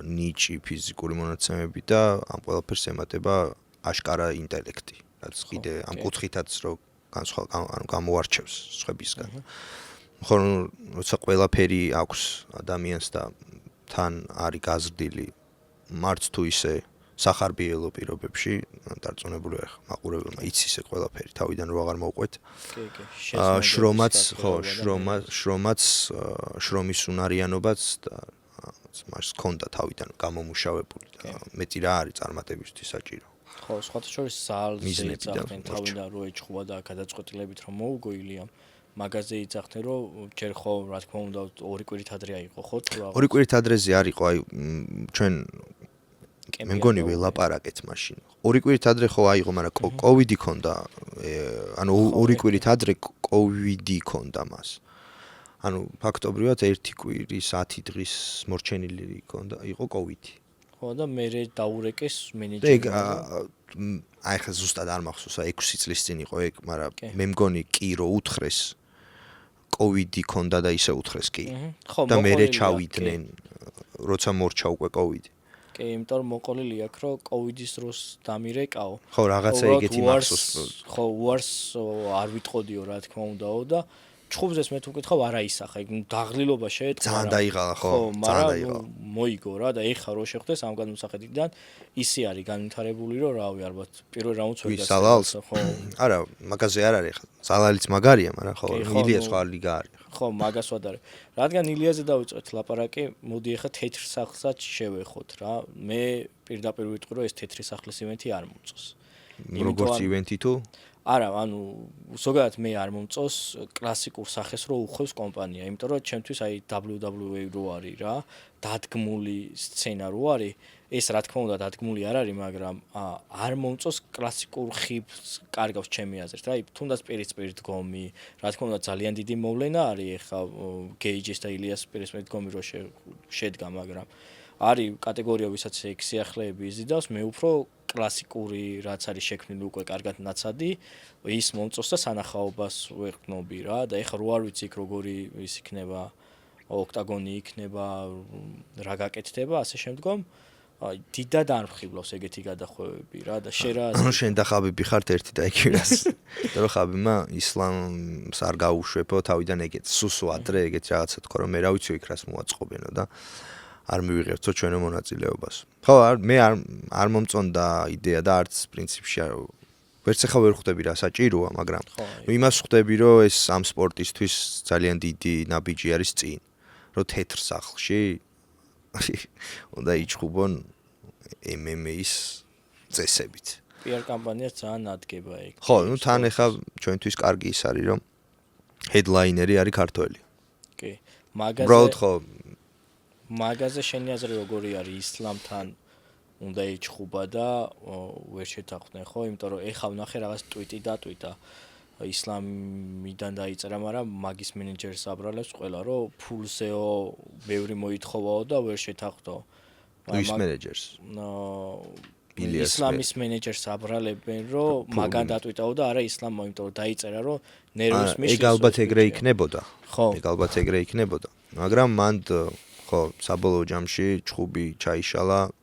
ნიჭი ფიზიკური მონაცემები და ამ ყველაფერს ემატება აშკარა ინტელექტი, რაც კიდე ამ კუთხითაც რომ გამოარჩევს სხვებისგან. ხო, როცა ყველაფერი აქვს ადამიანს და თან არის გაზრდილი მარც თუ ისე სახარბიელო პირობებში, დარწმუნებული ვარ, მაყურებელმა იცის ეს ყველაფერი, თავიდან რო აღარ მოვყვეთ. შრომის უნარიანობაც და მას ჰქონდა თავიდან გამომუშავებული და მეტი რა არის წარმატებისთვის საჭირო. ხო, სხვათა შორის ზალზე იძახდნენ თავიდან რო ეჭხობა და გადაწყვეტილებით რომ მოუგო ილიამ. მაგაზე იძახდნენ რომ ჯერ ხო, რა თქმა უნდა, 2 კვირით ადრე აიყო, ხო? 2 კვირით ადრეზე არისო, აი ჩვენ მე მგონი ველაპარაკეთ მაშინ. 2 კვირით ადრე ხო აიღო, მაგრამ კოვიდი ქონდა. ანუ 2 კვირით ადრე კოვიდი ქონდა მას. ანუ ფაქტობრივად 1 კვირის 10 დღის მორჩენილი ქონდა, იყო კოვიდი. ხო და მე დაურეკეს მენეჯერი. აი ხა ზუსტად არ მახსოვს, 6 წლის წინ იყო ეგ, მაგრამ მე მგონი კი რო უთხრეს კოვიდი ქონდა და ისე უთხრეს კი. და მე ჩავიდნენ, როცა მორჩა უკვე კოვიდი. კი, იმიტომ რომ მოყოლილი აქვს, რომ კოვიდის დროს დამირეკაო. ხო, რაღაცა ეგეთი მახსოვს. ხო, უარს არ ვიტყოდიო, რა თქმა უნდაო და ჩხუბზეს მე თუ ვკითხავ, არა ისახა, ეგ დაღლილობა შეეწყო. ძალიან დაიღალა, ხო, ძალიან დაიღალა. მოიგო რა და ეხა რო შეხვდეს ამ განმსახედიდან ისე არის განვითარებული, რომ რავი, ალბათ პირველ რაუნდს ვერ გასცემს. ხო. არა, მაგაზე არ არის ხა. ზალალიც მაგარია, მაგრამ ხო, ილიას სხვა ლიგა არის. ხო, მაგას ვადარე. რადგან ილიაზე დავიწყეთ ლაპარაკი, მოდი ეხა თეთრ სახლსაც შევეხოთ რა. მე პირდაპირ ვიტყვი, რომ ეს თეთრი სახლის ივენთი არ მომწონს. როგორც ივენთი თუ? არა, ანუ ზოგადად მე არ მომწონს კლასიკურ სახეს რო უხევს კომპანია, იმიტომ რომ ჩემთვის აი WWE რო არის რა, დადგმული სცენა რო არის, ეს რა თქმა უნდა დადგმული არ არის, მაგრამ არ მომწონს კლასიკურ ხიბს კარგავს ჩემი აზრით, რა, თუნდაც პირისპირ დგომი, რა თქმა უნდა ძალიან დიდი მოვლენა არის ეხა გეიჯის და ილიას პირისპირ დგომი რო შედგა, მაგრამ არის კატეგორია, ვისაც ეგ სიახლეები იზიდავს, მე უფრო კლასიკური რაც არის შექმნილი უკვე კარგად ნაცადი, ის მომწონს და სანახაობას ვეყნობი რა და ეხლა რო არ ვიცი იქ როგორი ის იქნება, ოქტაგონი იქნება, რა გაკეთდება, ასე შემდგომ დიდად არ მხიბლავს ეგეთი გადახვევები რა და შენ და ხაბიბი ხართ ერთი და იგივეს. რომ ხაბიბმა ისლამს არ გაუშვებო თავიდან ეგეთ სუსო ადრე ეგეთ რაღაცა თქვა რომ მე რა ვიცი იქ რას მოაწყობენო და არ მივიღებთო ჩვენო მონაწილეობას. ხო, მე არ მომწონდა იდეა და არც პრინციპში ვერც ახლა ვერ ხვდები რა საჭიროა, მაგრამ იმას ხვდები რომ ეს ამ სპორტისთვის ძალიან დიდი ნაბიჯი არის წინ, რომ თეთრ სახლში უნდა იჭხუბონ MMA-ის წესებით. PR კამპანიას ძალიან ადგება ეგ. ხო, ნუ თან ახლა ჩვენთვის კარგი ის არის რომ ჰედლაინერი არის ქართველი. კი, მაგაზე უბრალოდ ხო მაგაზე შენი აზრი როგორი არის ისლამთან უნდა იჭხუბა და ვერ შეთანხმდნენ ხო, იმიტომ რომ ეხა ვნახე რაღაც ტვიტი დატვიტა ისლამიდან დაიწერა, მაგრამ მაგის მენეჯერს აბრალებს ყველა რომ ფულზეო ბევრი მოითხოვაო და ვერ შეთანხმდო. ის მენეჯერს? ისლამის მენეჯერს აბრალებენ რომ მაგან დატვიტაო და არა ისლამო, იმიტომ რომ დაიწერა რომ ნერვის მიშლის. ეგ ალბათ ეგრე იქნებოდა. ხო. ეგ ალბათ ეგრე იქნებოდა. მაგრამ მან ხო, საბოლოო ჯამში ჩხუბი ჩაიშალა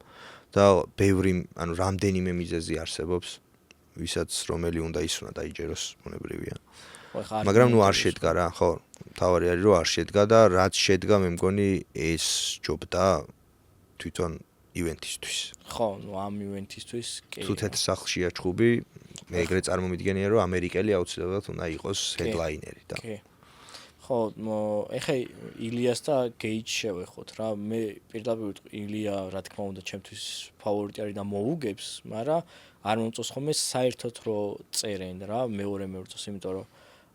და ბევრი, ანუ რამდენიმე მიზეზი არსებობს, ვისაც რომელი უნდა ისვნა დაიჯეროს, ბუნებრივია. მაგრამ ნუ არ შედგა რა, ხო, თავარი არის რომ არ შედგა და რაც შედგა მე მგონი ეს ჯობდა თვითონ ივენთისთვის. ხო, ნუ ამ ივენთისთვის კი. თუ თეთრ სახლშია ჩხუბი, მე ეგრე წარმომიდგენია რომ ამერიკელი აუცილებლად უნდა იყოს ჰედლაინერი და. კი. ხო, ეხა ილიას და გეიჯს შევეხოთ რა. მე პირდაპირ ვიტყვი ილია, რა თქმა უნდა, ჩემთვის ფავორიტი არის და მოუგებს, მაგრამ არ მომწონს ხოლმე საერთოდ რომ წერენ რა მეორე მებრძოლს, იმიტომ რომ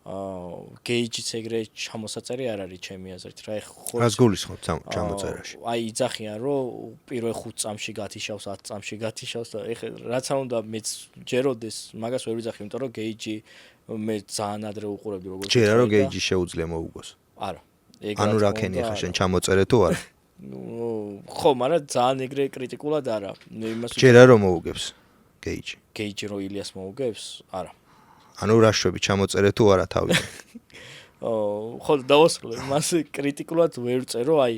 გეიჯიც ეგრე ჩამოსაწერი არ არის ჩემი აზრით რა. ეხლა რას გულისხმობთ ჩამოწერაში? აი იძახიან რომ პირველ 5 წამში გათიშავს, 10 წამში გათიშავს და ეხლა რაც არ უნდა მეც ჯეროდეს, მაგას ვერ ვიძახი, იმიტომ რომ გეიჯი მე ძალიან ადრე უყურებდი როგორც ჯერა რომ გეიჯი შეუძლია მოუგოს. არა. ანუ რა ქენი ხა შენ ჩამოწერე თუ არა? ხო, მაგრამ ძალიან ეგრე კრიტიკულად არა. იმას ჯერა რომ მოუგებს გეიჯი. გეიჯი რო ილიას მოუგებს? არა. ანუ რა შვები ჩამოწერე თუ არა თავიდან? ხო, დავასრულე. მას კრიტიკულად ვერ წერო, აი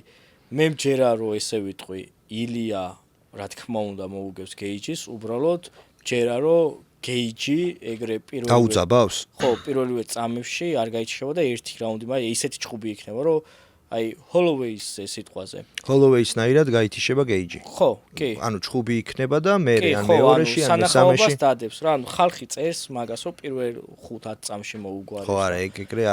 მე მჯერა რომ ესე ვიტყვი, ილია რა თქმა უნდა მოუგებს გეიჯის, უბრალოდ მჯერა რომ გეიჯი ეგრე პირველი დაუძაბავს? ხო, პირველივე წამებში არ გაიჩხება და ერთი რაუნდი, მაგრამ ისეთი ჩხუბი იქნება, რომ აი ჰოლოვეის სიტყვაზე. ჰოლოვეისნაირად გაითიშება გეიჯი. ხო, კი. ანუ ჩხუბი იქნება და მე ან მეორეში ან მესამეში დადებს რა, ანუ ხალხი წერს მაგას, რომ პირველ 5-10 წამში მოუგვა. ხო, არა, ეგრე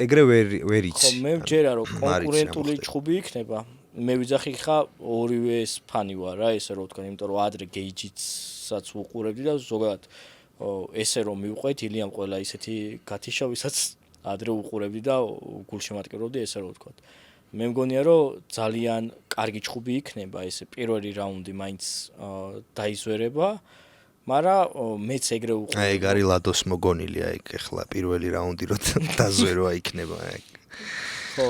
ეგრე ვერ იცი. ხო, მე მჯერა რომ კონკურენტული ჩხუბი იქნება. მე ვიძახი ხა ორივეს ფანი ვარ რა, ესე რომ ვთქვა, იმიტომ რომ ადრე გეიჯიცსაც უყურებდი და ზოგადად ესე რომ მივყვეთ ილიამ ყველა ისეთი გათიშა, ვისაც ადრე უყურებდი და გულშემატკივრობდი, ესე რომ ვთქვა. მე მგონია რომ ძალიან კარგი ჩხუბი იქნება, ესე პირველი რაუნდი მაინც დაიზვერება, მაგრამ მეც ეგრე უყურებდი. აი ეგ არის ლადოს მოგონილია ეგ ახლა პირველი რაუნდი რო დაზვერვა იქნება ეგ. ხო,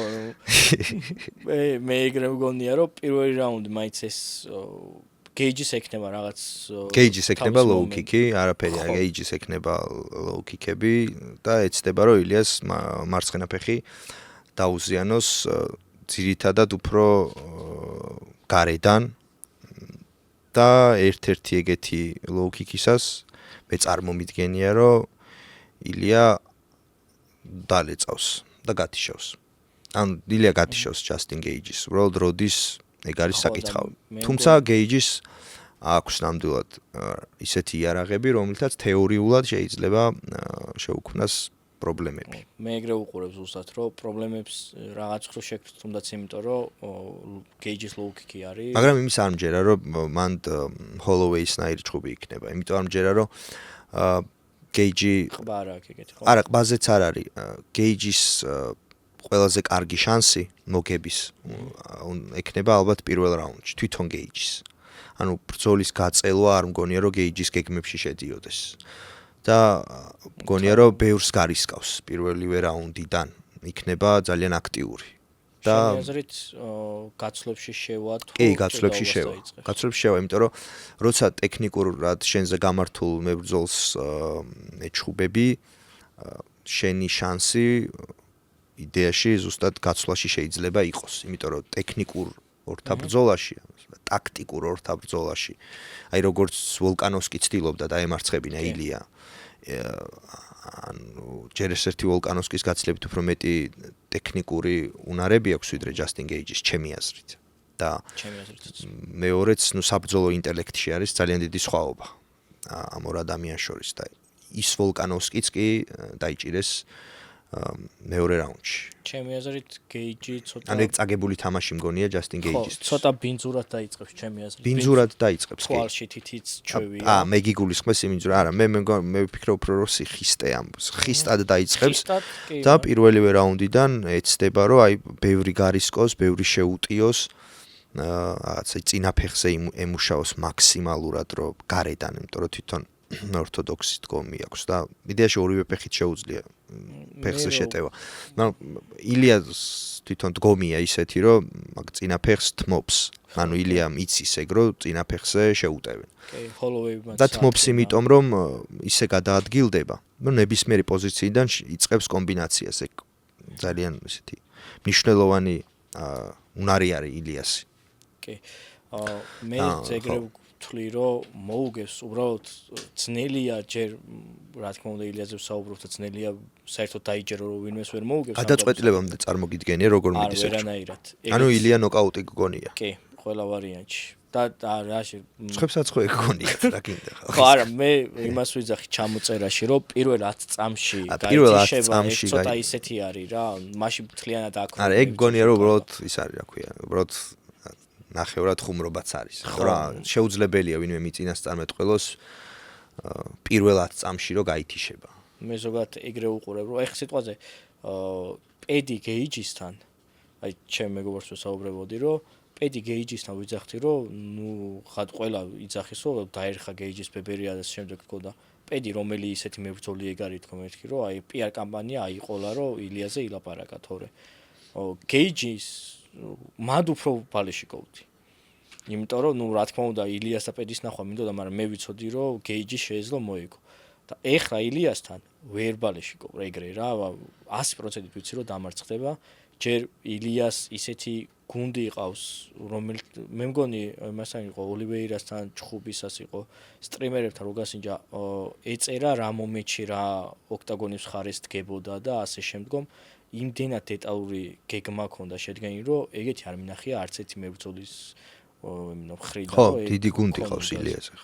მე ეგრე მგონია რომ პირველი რაუნდი მაინც ეს გეიჯის ექნება რაღაც გეიჯის ექნება low kick-ი, არაფერი არ გეიჯის ექნება low kick-ები და ეცდება რომ ილიას მარცხენა ფეხი დაუზიანოს ძირითადად უფრო გარედან და ერთ-ერთი ეგეთი low kick-ისას მე წარმომიდგენია რომ ილია დალეწავს და გათიშავს. ანუ ილია გათიშავს ჯასტინ გეიჯის. უბრალოდ როდის ეგ არის საკითხავი. თუმცა გეიჯის აქვს ნამდვილად ისეთი იარაღები, რომლითაც თეორიულად შეიძლება შეუქმნას პრობლემები. მე ეგრე უყურებ ზუსტად, რომ პრობლემებს რაღაც ხრო შექმნას, თუნდაც იმიტომ, რომ გეიჯის low kick-ი არის. მაგრამ იმის არ მჯერა, რომ მან ჰოლოვეისნაირი ჩხუბი იქნება. იმიტომ არ მჯერა, რომ გეიჯი ყბა არ აქვს ეგეთი, ხო? არა, ყბაზეც არ არის. გეიჯის ყველაზე კარგი შანსი მოგების ექნება ალბათ პირველ რაუნდში, თვითონ გეიჯის. ანუ ბრძოლის გაწელვა არ მგონია რომ გეიჯის გეგმებში შედიოდეს. და მგონია რომ ბევრს გარისკავს პირველივე რაუნდიდან. იქნება ძალიან აქტიური. და აზრით გაცვლებში შევა თუ კი, გაცვლებში შევა. გაცვლებში შევა, იმიტომ რომ როცა ტექნიკურად შენზე გამართულ მებრძოლს ეჩხუბები, შენი შანსი იდეაში ზუსტად გაცვლაში შეიძლება იყოს, იმიტომ რომ ტექნიკურ ორთა ბრძოლაში, ტაქტიკურ ორთა ბრძოლაში, აი როგორც ვოლკანოვსკი ცდილობდა დაემარცხებინა ილია, ანუ ჯერ ერთი ვოლკანოვსკის გაცილებით უფრო მეტი ტექნიკური უნარები აქვს ვიდრე ჯასტინ გეიჯის, ჩემი აზრით. და მეორეც, ნუ საბრძოლო ინტელექტში არის ძალიან დიდი სხვაობა ამ ორ ადამიანს შორის და ის ვოლკანოვსკიც კი დაიჭირეს მეორე რაუნდში. ჩემი აზრით გეიჯი ცოტა ანუ ეგ წაგებული თამაში მგონია ჯასტინ გეიჯის. ხო, ცოტა ბინძურად დაიწყებს ჩემი აზრით. ბინძურად დაიწყებს კი. თვალში თითიც ჩვევია. მე გიგულისხმეს იმით რომ არა, მე ვფიქრობ რომ სიხისტე ამბობს. ხისტად დაიწყებს და პირველივე რაუნდიდან ეცდება რომ აი ბევრი გარისკოს, ბევრი შეუტიოს, რაღაცა წინაფეხზე ემუშაოს მაქსიმალურად რომ გარედან, იმიტომ რომ თვითონ ორთოდოქსი დგომი აქვს და იდეაში ორივე ფეხით შეუძლია ფეხზე შეტევა. მაგრამ ილიას თვითონ დგომია ისეთი, რომ მაგ წინაფეხს თმობს. ანუ ილიამ იცის ეგ რომ წინაფეხზე შეუტევენ. კი, ჰოლოვეებმა და თმობს იმიტომ, რომ ისე გადაადგილდება, რომ ნებისმიერი პოზიციიდან იწყებს კომბინაციას. ეგ ძალიან ისეთი მნიშვნელოვანი უნარი არის ილიასი. კი. მე ეგრე ვთვლი, რომ მოუგებს უბრალოდ ძნელია ჯერ რა თქმა უნდა ილიაზე ვსაუბრობ და ძნელია საერთოდ დაიჯერო რომ ვინმეს ვერ მოუგებს. გადაწყვეტილებამდე წარმოგიდგენია როგორ მიდის ეს. ვერანაირად. ანუ ილია ნოკაუტი გგონია. კი, ყველა ვარიანტში. და რაში ცხებსაც ხო ეგონიათ რა გინდა ხო არა მე იმას ვიძახი ჩამოწერაში რომ პირველ 10 წამში პირველ 10 გაიჩება წამში ცოტა ისეთი არის რა მაშინ მთლიანად აქ არა ეგ გონია რომ უბრალოდ ის არის რა ქვია უბრალოდ ნახევრად ხუმრობაც არის ხო რა შეუძლებელია ვინმე მიწინას წარმეტყველოს პირველ 10 წამში რომ გაითიშება მე ზოგადად ეგრე უყურებ რომ ეხ სიტყვაზე პედი გეიჯისთან აი ჩემ მეგობარს ვსაუბრებოდი რომ პედი გეიჯისთან ვიძახთი რომ ნუ ხად ყველა იძახის რომ დაერხა გეიჯის ბებერია და შემდეგ თქო და პედი რომელი ისეთი მებრძოლი ეგ არის თქო მეთქი რომ აი პიარ კამპანია აიყოლა რომ ილიაზე ილაპარაკა თორე გეიჯის მად უფრო ბალეში გოვდი იმიტომ რომ ნუ რა თქმა უნდა ილიას და პედის ნახვა მინდოდა მაგრამ მე ვიცოდი რომ გეიჯი შეეძლო მოიგო და ეხლა ილიასთან ვერ ბალეში გოვ ეგრე რა 100% ვიცი რომ დამარცხდება ჯერ ილიას ისეთი გუნდი იყავს რომელიც მე მგონი მასთან იყო ოლივეირასთან ჩხუბისას იყო სტრიმერებთან როგასინჯა ეწერა რა მომენტში რა ოქტაგონის მხარეს დგებოდა და ასე შემდგომ იმდენად დეტალური გეგმა ქონდა შედგენილი რომ ეგეთი არ მინახია არც ერთი მებრძოლის მხრიდან ხო დიდი გუნდი ყავს ილიაზე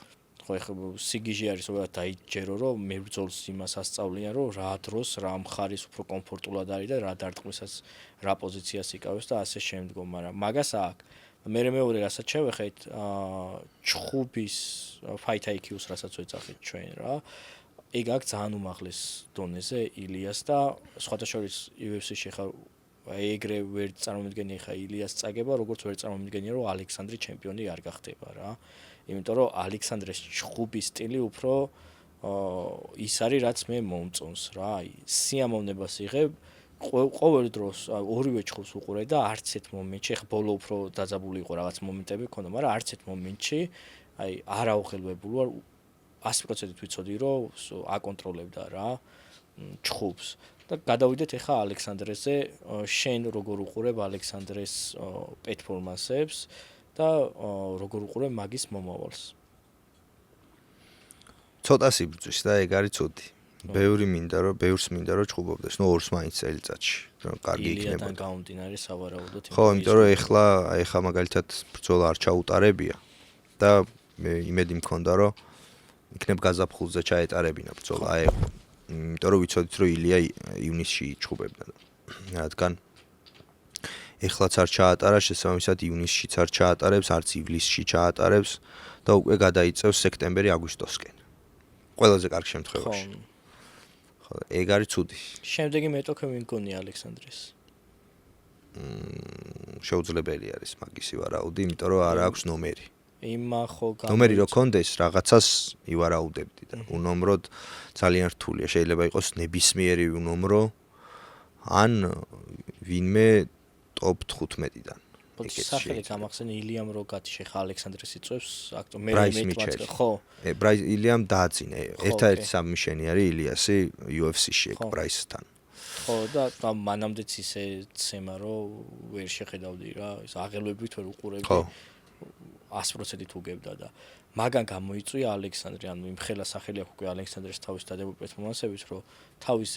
ხო ეხლა სიგიჟი არის ზოგადად დაიჯერო რომ მებრძოლს იმას ასწავლიან რომ რა დროს რა მხარის უფრო კომფორტულად არის და რა დარტყმისას რა პოზიციას იკავებს და ასე შემდგომ მაგრამ მაგას აქ მე მეორე რასაც შევეხეთ ჩხუბის fight IQ-ს რასაც ვეძახით ჩვენ რა ეგ აქ ძალიან უმაღლეს დონეზე ილიას და სხვადასხვა UFC-ში ხარ აი ეგრე ვერ წარმომიდგენია ხა ილიას წაგება როგორც ვერ წარმომიდგენია რომ ალექსანდრე ჩემპიონი არ გახდება რა იმიტომ რომ ალექსანდრეს ჩხუბის სტილი უფრო ის არის რაც მე მომწონს რა აი სიამოვნებას იღებ ყოველ დროს ორივე ჩხუბს უყურე და არც ერთ მომენტში ხა ბოლო უფრო დაძაბული იყო რაღაც მომენტები ქონდა მაგრამ არც ერთ მომენტში აი არ აუხელვებული ვარ 100% ვიცოდი რომ აკონტროლებდა რა ჩხუბს და გადავიდეთ ახლა ალექსანდრეზე შენ როგორ უყურებ ალექსანდრეს პერფორმანსებს და როგორ უყურებ მაგის მომავალს ცოტა სიბრძვის და ეგ არის ცუდი ბევრს მინდა რომ ჩხუბობდეს ნუ ორს მაინც წელიწადში რომ კარგი იქნება ილიადან გამომდინარე სავარაუდოდ ხო იმიტომ რომ ეხლა მაგალითად ბრძოლა არ ჩაუტარებია და მე იმედი მქონდა რომ იქნებ გაზაფხულზე ჩაეტარებინა ბრძოლა აი იმიტომ რომ ვიცოდით რომ ილია ივნისში ჩხუბებდა რადგან ეხლაც არ ჩაატარა შესაბამისად ივნისშიც არ ჩაატარებს არც ივლისში ჩაატარებს და უკვე გადაიწევს სექტემბერი-აგვისტოსკენ ყველაზე კარგ შემთხვევაში ხო ეგ არის ცუდი შემდეგი მეტოქე ვინ გონია ალექსანდრეს შეუძლებელი არის მაგისი ვარაუდი იმიტომ რომ არ აქვს ნომერი იმა ხო ნომერი რო კონდეს რაღაცას ივარაუდებდი და უნომროდ ძალიან რთულია შეიძლება იყოს ნებისმიერი უნომრო ან ვინმე ტოპ 15-დან სახელი გამახსენე ილიამ როგათი შეხა ალექსანდრეს იწვევს აქტო მე მეტყვაც ხო ბრაის ილიამ დააძინა ერთადერთი საბმიშენი არის ილიასი UFC-ში ეგ ბრაისთან ხო და მანამდეც ისე ცემა რომ ვერ შეხედავდი რა ის აღელვებით ვერ უყურებდი 100% უგებდა და მაგან გამოიწვია ალექსანდრე ანუ იმ ხელა სახელი აქვს უკვე ალექსანდრეს თავის დადებულ პერფორმანსებით რომ თავის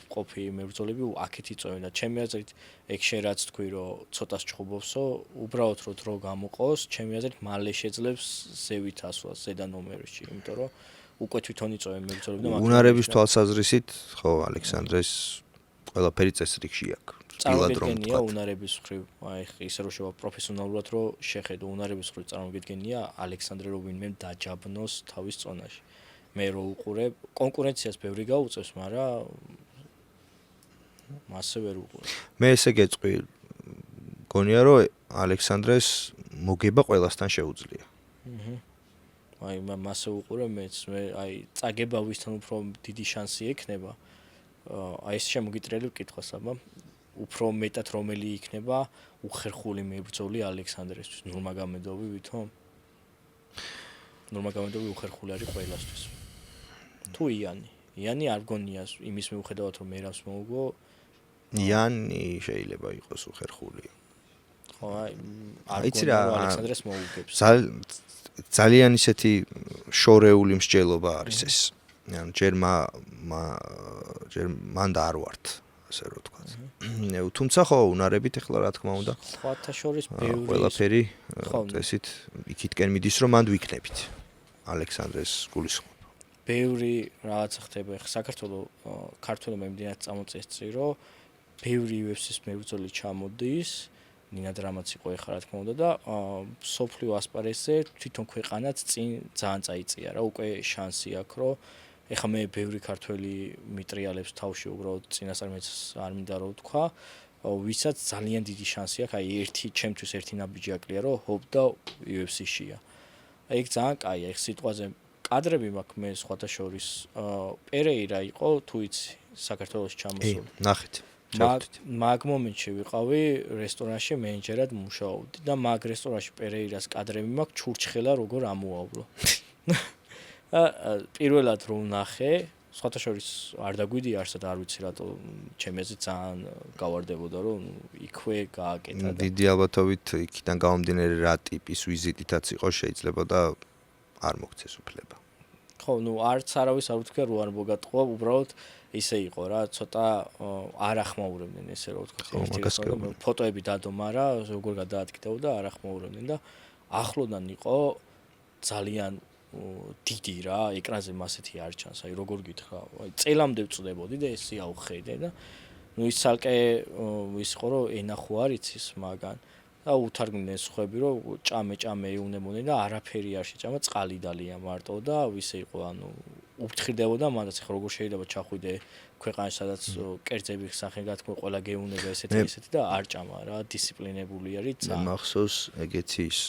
ყოფი მებრძოლები აქეთ იწვევენ და ჩემი აზრით ეგ შენ რაც თქვი რომ ცოტას ჩხუბობსო უბრალოდ რომ დრო გამოყოს ჩემი აზრით მალე შეძლებს ზევით ასვლას ზედა ნომერში იმიტომ რომ უკვე თვითონ იწვევენ მებრძოლები და უნარების თვალსაზრისით ხო ალექსანდრეს ყველაფერი წესრიგში აქვს წარმოგიდგენია უნარების მხრივ აი ისე რომ შევა პროფესიონალურად რომ შეხედო უნარების მხრივ წარმოგიდგენია ალექსანდრე რო ვინმე დაჯაბნოს თავის წონაში მე რო უყურებ კონკურენციას ბევრი გაუწევს მაგრამ მასე ვერ უყურებ მე ესე გეტყვი გონია რომ ალექსანდრეს მოგება ყველასთან შეუძლია აი მასე უყურებ მე აი წაგება ვისთან უფრო დიდი შანსი ექნება აი ეს შემოგიტრელი ვკითხვას აბა უფრო მეტად რომელი იქნება უხერხული მებრძოლი ალექსანდრესთვის ნორმაგამედოვი ვითომ ნორმაგამედოვი უხერხული არის ყველასთვის თუ იანი არ გონია იმის მიუხედავად რომ მერავს მოუგო იანი შეიძლება იყოს უხერხული ხო არ გონია ალექსანდრეს მოუგებს ძალიან ისეთი შორეული მსჯელობა არის ეს ანუ ჯერ მან და არ ვართ ასე რომ ვთქვათ თუმცა ხო უნარებით ეხლა რა თქმა უნდა სხვათა შორის ბევრი ყველაფერი წესით იქითკენ მიდის რომ მანდ ვიქნებით ალექსანდრეს გულისხმობა ბევრი რაღაც ხდება ხა საქართველოს ქართულ მემდინარეს წამოწესწი რომ ბევრი UFC-ის მებრძოლი ჩამოდის ნინად რამაც იყო ეხლა რა თქმა უნდა და სოფლიო ასპარეზზე თვითონ ქვეყანაც წინ ძალიან წაიწია რა უკვე შანსი აქვს რომ ეხლა მე ბევრი ქართველი მიტრიალებს თავში უბრალოდ წინასწარ მეც არ მინდა რომ ვთქვა ვისაც ძალიან დიდი შანსი აქვს აი ჩემთვის ერთი ნაბიჯი აკლია რომ ჰოპ და UFC-შია აი ეგ ძალიან კაია ეგ სიტყვაზე კადრები მაქვს მე სხვათა შორის პერეირა იყო თუ იცი საქართველოს ჩამოსული ნახეთ მაგ მომენტში ვიყავი რესტორანში მენეჯერად მუშაობდი და მაგ რესტორანში პერეირას კადრები მაქვს ჩურჩხელა როგორ ამოავლო პირველად რომ ნახე სხვათა შორის არ დაგვიდი არსად არ ვიცი რატო ჩემეზე ძალიან გავარდებოდა რომ იქვე გააკეთა და დიდი ალბათობით იქიდან გამომდინარე რა ტიპის ვიზიტითაც იყო შეიძლება და არ მოგცეს უფლება ხო ნუ არც არავის არ უთქვა რო არ მოგატყვა უბრალოდ ისე იყო რა ცოტა არ ახმაურებდნენ ესე რომ ვთქვა ფოტოები დადო მაგრამ როგორ გადაადგდებოდა არ ახმაურებდნენ და ახლოდან იყო ძალიან დიდი რა ეკრანზე მასეთი არ ჩანს აი როგორ გითხრა აი წელამდე ვწდებოდი და ესე ავხედე და ნუ ის ცალკე ის იყო რომ ენა ხო არ იცის მაგან და უთარგმნეს ხვები რომ ჭამე ეუნებოდნენ და არაფერი არ შეჭამა წყალი დალია მარტო და ვისე იყო ანუ უფრთხილდებოდა მანდაც ხო როგორ შეიძლება ჩახვიდე ქვეყანაში სადაც კერძები სახე გათქმე ყველა გეუნება ესეთი და არ ჭამა რა დისციპლინებული არის ძალიან მახსოვს ეგეთი ის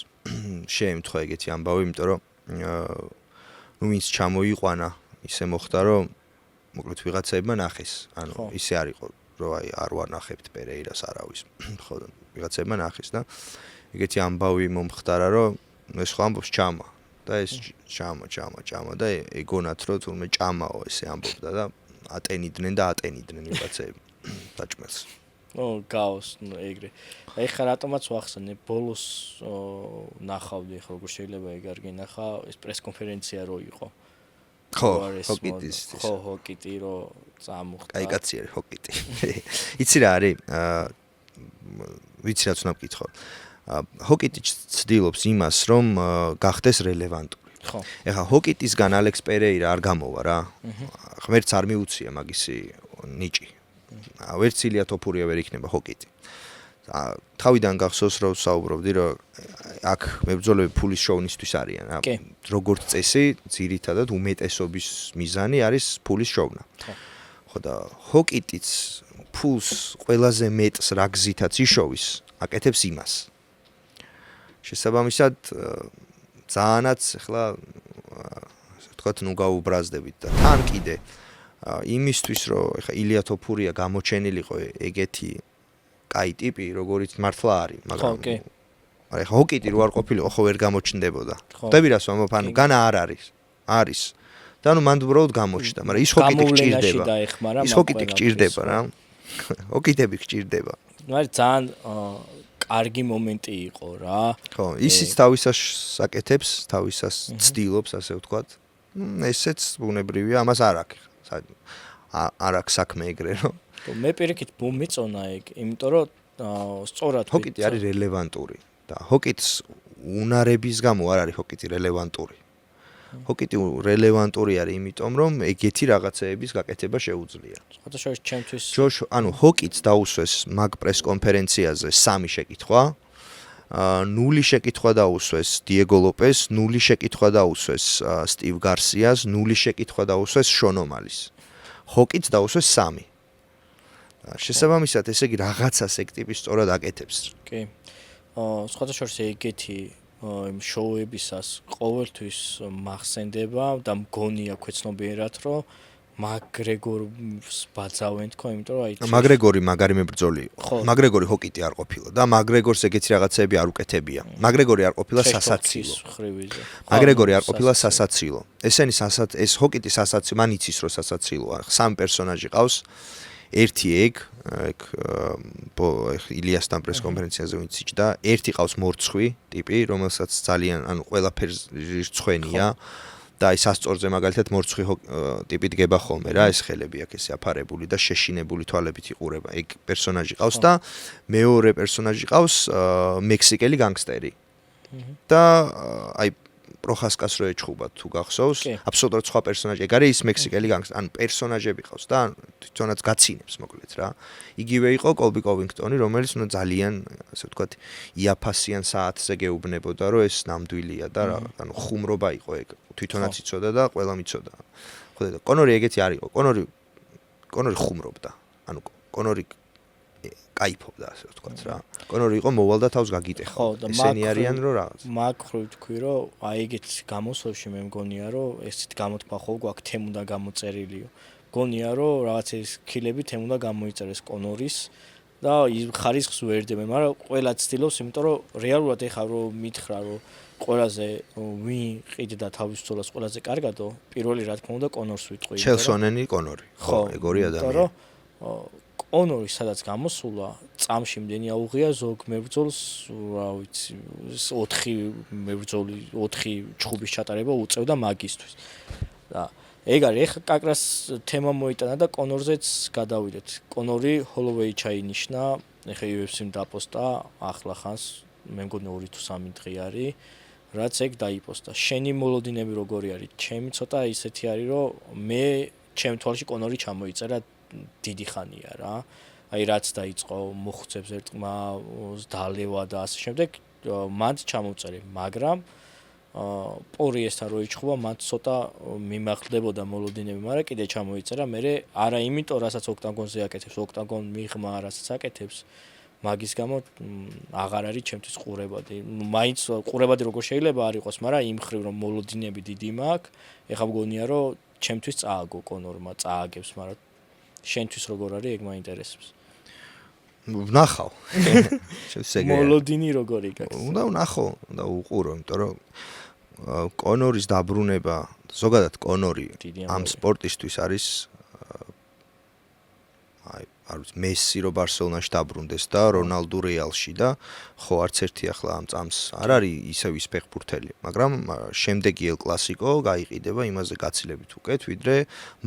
შეემთხვა ეგეთი ამბავი იმიტომ რომ ნუ ის ჩამოიყვანა ისე მოხდა რომ მოკლედ ვიღაცაებმა ნახეს ანუ ისე არ იყო რომ აი არ ვანახებთ პერეირას არავის ხო ვიღაცაებმა ნახეს და ეგეთი ამბავი მომხდარა რომ ეს ხო ამბობს ჭამა და ეს ჭამა და ეგონათ რომ თურმე ჭამაო ესე ამბობდა და ატენიდნენ ვიღაცაები დაჭმელს გაოს ეგრე აი ხა რატომაც ვახსენე ბოლოს ნახავდი ხა როგორ შეიძლება ეგ არ გინახა ეს პრესკონფერენცია რო იყო ხო ჰოკიტის ხო ჰოკიტი რო წამოხდა კაი კაცი არის ჰოკიტი იცი რა არის ვიცი რაც უნდა მკითხო ჰოკიტი ცდილობს იმას რომ გახდეს რელევანტური ხო ეხლა ჰოკიტისგან ალექს პერეირა არ გამოვა რა ღმერთს არ მიუცია მაგისი ნიჭი ვერც ილია თოფურია ვერ იქნება ჰოკიტი თავიდან გახსოვს რომ საუბრობდი რომ აქ მებრძოლები ფულის შოუნისთვის არიან რა როგორც წესი ძირითადად უმეტესობის მიზანი არის ფულის შოვნა ხო და ჰოკიტიც ფულს ყველაზე მეტს რა გზითაც იშოვის აკეთებს იმას შესაბამისად ძალიანაც ახლა ასე ვთქვათ ნუ გაუბრაზდებით და თან კიდე იმისთვის რომ ახლა ილია თოფურია გამოჩენილიყო ეგეთი კაი ტიპი როგორიც მართლა არის მაგრამ მაგრამ ახლა ჰოკიტი რო არ ყოფილიყო ხო ვერ გამოჩნდებოდა ხვდები რას ვამბობ ანუ განა არ არის და ნუ მან უბრალოდ გამოჩნდა მაგრამ ის ჰოკიტი გჭირდება ის ჰოკიტი გჭირდება რა ჰოკიტები გჭირდება ნუ არის ძალიან კარგი მომენტი იყო რა ხო ისიც თავისას საკეთებს თავისას ცდილობს ასე ვთქვათ ესეც ბუნებრივია ამას არ აქვს არ აქვს საქმე ეგრე რომ მე პირიქით მომეწონა ეგ იმიტომ რომ სწორად ჰოკიტი არის რელევანტური და ჰოკიტს უნარების გამო არ არის ჰოკიტი რელევანტური ჰოკიტი რელევანტური არის იმიტომ რომ ეგეთი რაღაცეების გაკეთება შეუძლია სხვათა შორის ჩემთვის ანუ ჰოკიტს დაუსვეს მაგ პრესკონფერენციაზე 3 შეკითხვა 0 შეკითხვა დაუსვეს დიეგო ლოპეს 0 შეკითხვა დაუსვეს სტივ გარსიას 0 შეკითხვა დაუსვეს შონომალის ჰოკიტს დაუსვეს 3 შესაბამისად ესე იგი რაღაცას ეგ ტიპის სწორად აკეთებს კი სხვათა შორის ეგეთი იმ შოუებისას ყოველთვის მახსენდება და მგონია ქვეცნობიერად რომ მაგრეგორს ბაძავენ თქო იმიტომ რომ აი მაგრეგორი მაგარი მებრძოლი იყო მაგრეგორი ჰოკიტი არ ყოფილა და მაგრეგორს ეგეთი რაღაცეები არ უკეთებია მაგრეგორი არ ყოფილა სასაცილო მაგრეგორი არ ყოფილა სასაცილო ესენი ეს ჰოკიტი სასაცილო მან იცის რომ სასაცილოა 3 პერსონაჟი ყავს ერთი ეგ ილიასთან პრესკონფერენციაზე ვინც იჭდა ერთი ყავს მორცხვი ტიპი რომელსაც ძალიან ანუ ყველაფერს რცხვენია და აი სასწორზე მაგალითად მორცხვი ტიპი დგება ხოლმე რა, ეს ხელები აქ ესე აფარებული და შეშინებული თვალებით იყურება. ეგ პერსონაჟი ყავს და მეორე პერსონაჟი ყავს მექსიკელი განგსტერი. და აი პროხასკას რო ეჩხუბა თუ გახსოვს, აბსოლუტურად სხვა პერსონაჟი. ეგ არის ის მექსიკელი განგსტერი, ანუ პერსონაჟები ყავს და თვითონაც გაცინებს მოკლედ რა. იგივე იყო კოლბი კოვინგტონი, რომელიც ნუ ძალიან, ასე ვთქვათ, იაფასიან საათზე გეუბნებოდა, რომ ეს ნამდვილია და რა, ანუ ხუმრობა იყო ეგ. თვითონაც იცოდა და ყველამ იცოდა. ხო და კონორი ეგეთი არ იყო. კონორი ხუმრობდა. ანუ კონორი кайფობდა, ასე ვთქვათ რა. კონორი იყო მოვალ და თავს გაგიტეხა. ესენი არიან რომ რაღაც. მაგ ხრივ თქვი რომ აი ეგეთ გამოსვლებში მე მგონია რომ ესეთ გამოთქვა ხო გვაქვს თემ უნდა გამოწერილიო. მგონია რომ რაღაც ეს ქილები თემ უნდა გამოიწერეს კონორის და ხარისხს ვერდებენ, მაგრამ ყველა ცდილობს, იმიტომ რომ რეალურად ეხა რომ მითხრა რომ ყველაზე ვინ ყიდდა თავის ბრძოლას ყველაზე კარგადო, პირველი რა თქმა უნდა კონორს ვიტყვი. ჩელსონენი კონორი. ხო, ეგ ორი ადამიანი. კონორი სადაც გამოსულა, წამში იმდენი აუღია ზოგ მებრძოლს, რა ვიცი, 4 მებრძოლი, 4 ჩხუბის ჩატარება უწევდა მაგისტვის. და ეგ არის, ეხა კაკრას თემა მოიტანა და კონორზეც გადავიდეთ. კონორი ჰოლოვეი ჩაინიშნა, ეხა UFC-მ დაპოსტა ახლა ხანს, მე მგონი 2 თუ 3 დღე არის, რაც ეგ დაიპოსტა. შენი მოლოდინები როგორი არის? ჩემი ცოტა ისეთი არის, რომ მე ჩემ თვალში კონორი ჩამოიწერა დიდი ხანია რა. აი რაც დაიწყო მოხუცებს ერთმა დალევა და ასე შემდეგ, მანდ ჩამოწერე, მაგრამ პორიესთან რო იჩხუბა, მანდ ცოტა მიმახდებოდა მოლოდინები, მაგრამ კიდე ჩამოიწერა, მე არა იმიტომ, რასაც ოქტაგონზე აკეთებს, ოქტაგონ მიღმა რასაც აკეთებს, მაგის გამო აღარ არის ჩემთვის ყურებადი. მაინც ყურებადი როგორ შეიძლება არ იყოს, მაგრამ იმ ხრივ რომ მოლოდინები დიდი მაქვს, ეხა მგონია რომ ჩემთვის წააგო კონორმა, წააგებს, მაგრამ შენთვის როგორ არის ეგ მაინტერესებს. ვნახავ. მოლოდინი როგორი გაქვს? უნდა ვნახო, უნდა უყურო, იმიტომ რომ კონორის დაბრუნება, ზოგადად კონორი ამ სპორტისთვის არის აი არ ვიცი, მესი რო ბარსელონაში დაბრუნდეს და რონალდუ რეალში და ხო არც ერთი ახლა ამ წამს არ არის ისევ ის ფეხბურთელი, მაგრამ შემდეგი ელ კლასიკო გაიყიდება იმაზე გაცილებით უკეთ, ვიდრე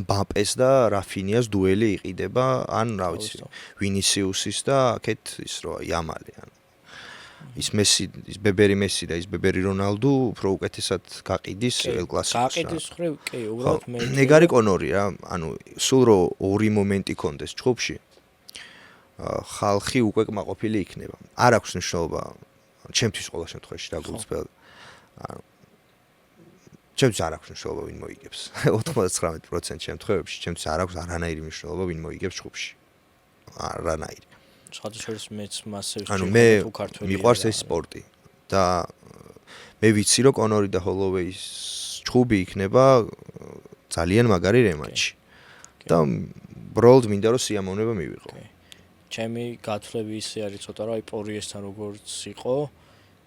მბაპეს და რაფინიას დუელი იყიდება, ან რა ვიცი, ვინისიუსის და აქეთ ის რო იამალი, ან ის მესი, ის ბებერი მესი და ის ბებერი რონალდუ უფრო უკეთესად გაყიდის ელ კლასიკოს. გაყიდის ხრივ, კი, უბრალოდ მე ეგ არის კონორი რა, ანუ სულ რო ორი მომენტი კონდეს ჩხუბში ხალხი უკვე კმაყოფილი იქნება. არ აქვს მნიშვნელობა ჩემთვის ყოველ შემთხვევაში და გულწრფელ. ანუ ჩემთვის არ აქვს მნიშვნელობა ვინ მოიგებს. 99% შემთხვევებში ჩემთვის არ აქვს არანაირი მნიშვნელობა ვინ მოიგებს ჩხუბში. არანაირი. სხვადასხვა მეც მასე ანუ მე მიყვარს ეს სპორტი და მე ვიცი რომ კონორი და ჰოლოვეის ჩხუბი იქნება ძალიან მაგარი რემატჩი. და ბროლდ მინდა რომ სიამოვნება მივიღო. ჩემი გათვლები ისე არის ცოტა რა, აი პორიესთან როგორც იყო,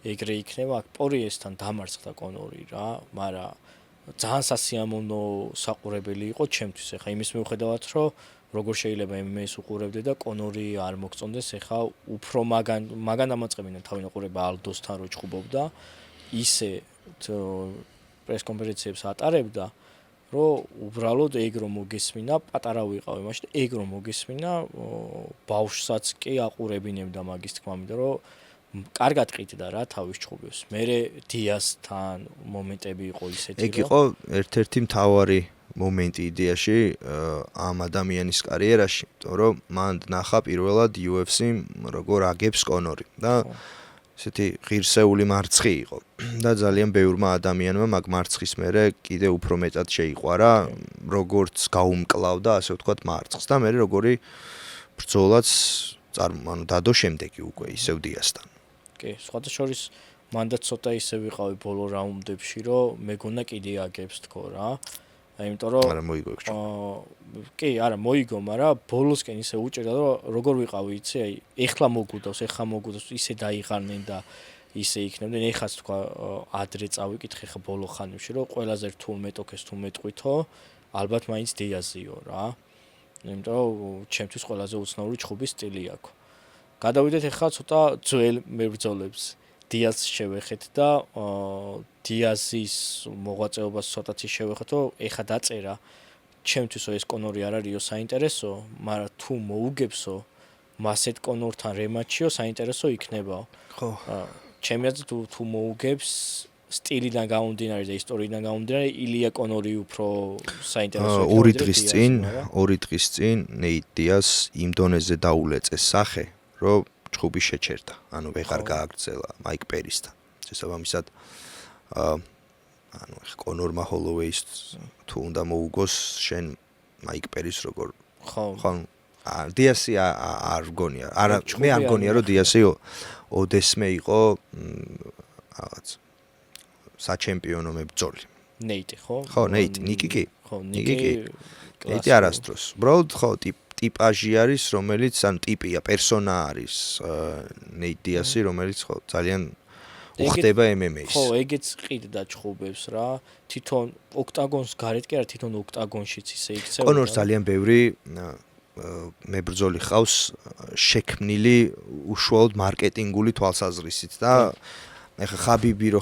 ეგრე იქნება, აქ პორიესთან დამარცხდა კონორი რა, მაგრამ ძალიან სასიამოვნო საყურებელი იყო ჩემთვის. ეხა იმის მიუხედავად, რომ როგორ შეიძლება MMA-ს უყურებდე და კონორი არ მოგწონდეს, ეხა უფრო მაგან დამაწყებინა თავი უყურება ალდოსთან რო ჩხუბობდა, ისე პრეს კონფერენციებს ატარებდა, რომ უბრალოდ ეგ რომ მოგესმინა, პატარა ვიყავი მაშინ და ეგ რომ მოგესმინა, ბავშვსაც კი აყურებინებდა მაგის თქმა, იმიტომ რომ კარგად ყიდდა რა თავის ჩხუბებს. მე დიასთან მომენტები იყო ისეთი, ეგ იყო ერთ-ერთი მთავარი მომენტი იდეაში ამ ადამიანის კარიერაში, იმიტომ რომ მან ნახა პირველად UFC-მ როგორ აგებს კონორი და ესეთი ღირსეული მარცხი იყო და ძალიან ბევრმა ადამიანმა მაგ მარცხის მერე კიდე უფრო მეტად შეიყვარა, როგორც გაუმკლავდა, ასე ვთქვათ, მარცხს და მე როგორი ბრძოლაც ანუ დადო შემდეგი უკვე ისევ დიასთან. კი, სხვადასხვა მანდაც ცოტა ისე ვიყავი ბოლო რაუნდებში, რომ მეგონა კიდე აგებს თქო რა. იმიტომ რომ არა მოიგო ეგ. კი, არა მოიგო, მაგრამ ბოლოსკენ ისე უჭერდა, რომ როგორ ვიყავი, იცი, აი, ეხლა მოგვიდავს, ისე დაიღარნენ და ისე იქნებდნენ. ეხაც თქვა ადრე წავიკითხე ხა ბოლო ხანებში, რომ ყველაზე რთულ მეტოქეს თუ მეტყვითო, ალბათ მაინც დიაზიო რა. იმიტომ რომ ჩემთვის ყველაზე უცნაური ჩხუბის სტილი აქვს. გადავიდეთ ახლა ცოტა ძველ მებრძოლებს. დიაზს შევეხეთ და დიაზის მოღვაწეობას ცოტაც შევეხეთ, რომ ეხა დაწერა ჩემთვისო ეს კონორი არ არისო საინტერესო, მაგრამ თუ მოუგებსო მასეთ კონორთან რემატჩიო საინტერესო იქნებაო. ხო. ჩემი აზრით თუ მოუგებს სტილიდან გამომდინარე და ისტორიიდან გამომდინარე ილია კონორი უფრო საინტერესო იქნება. 2 დღის წინ ნეიტ დიას იმ დონეზე დაულეწეს სახე, რომ ჩხუბი შეჩერდა. ანუ ვეღარ გააგრძელა მაიკ პერისთან. შესაბამისად ანუ კონორმა ჰოლოვეის თუ უნდა მოუგოს შენ მაიკ პერის როგორ ხო დიასი არ გონია. არა მე არ გონია რომ დიასი ოდესმე იყო რაღაც საჩემპიონო მებრძოლი. ნეიტი ხო? ხო, ნეიტი, ნიკი კი. ხო, ნეიტი არასდროს. უბრალოდ ხო ტიპაჟი არის, რომელიც ან ტიპია, პერსონა არის ნეიტ დიასი, რომელიც ხო ძალიან უხდება MMA-ს. ხო, ეგეც ყიდდა ჩხუბებს რა. თვითონ ოქტაგონს გარეთ კი არა, თვითონ ოქტაგონშიც ისე იქცევა. კონორს ძალიან ბევრი მებრძოლი ხავს შექმნილი უშუალოდ მარკეტინგული თვალსაზრისით და ეხა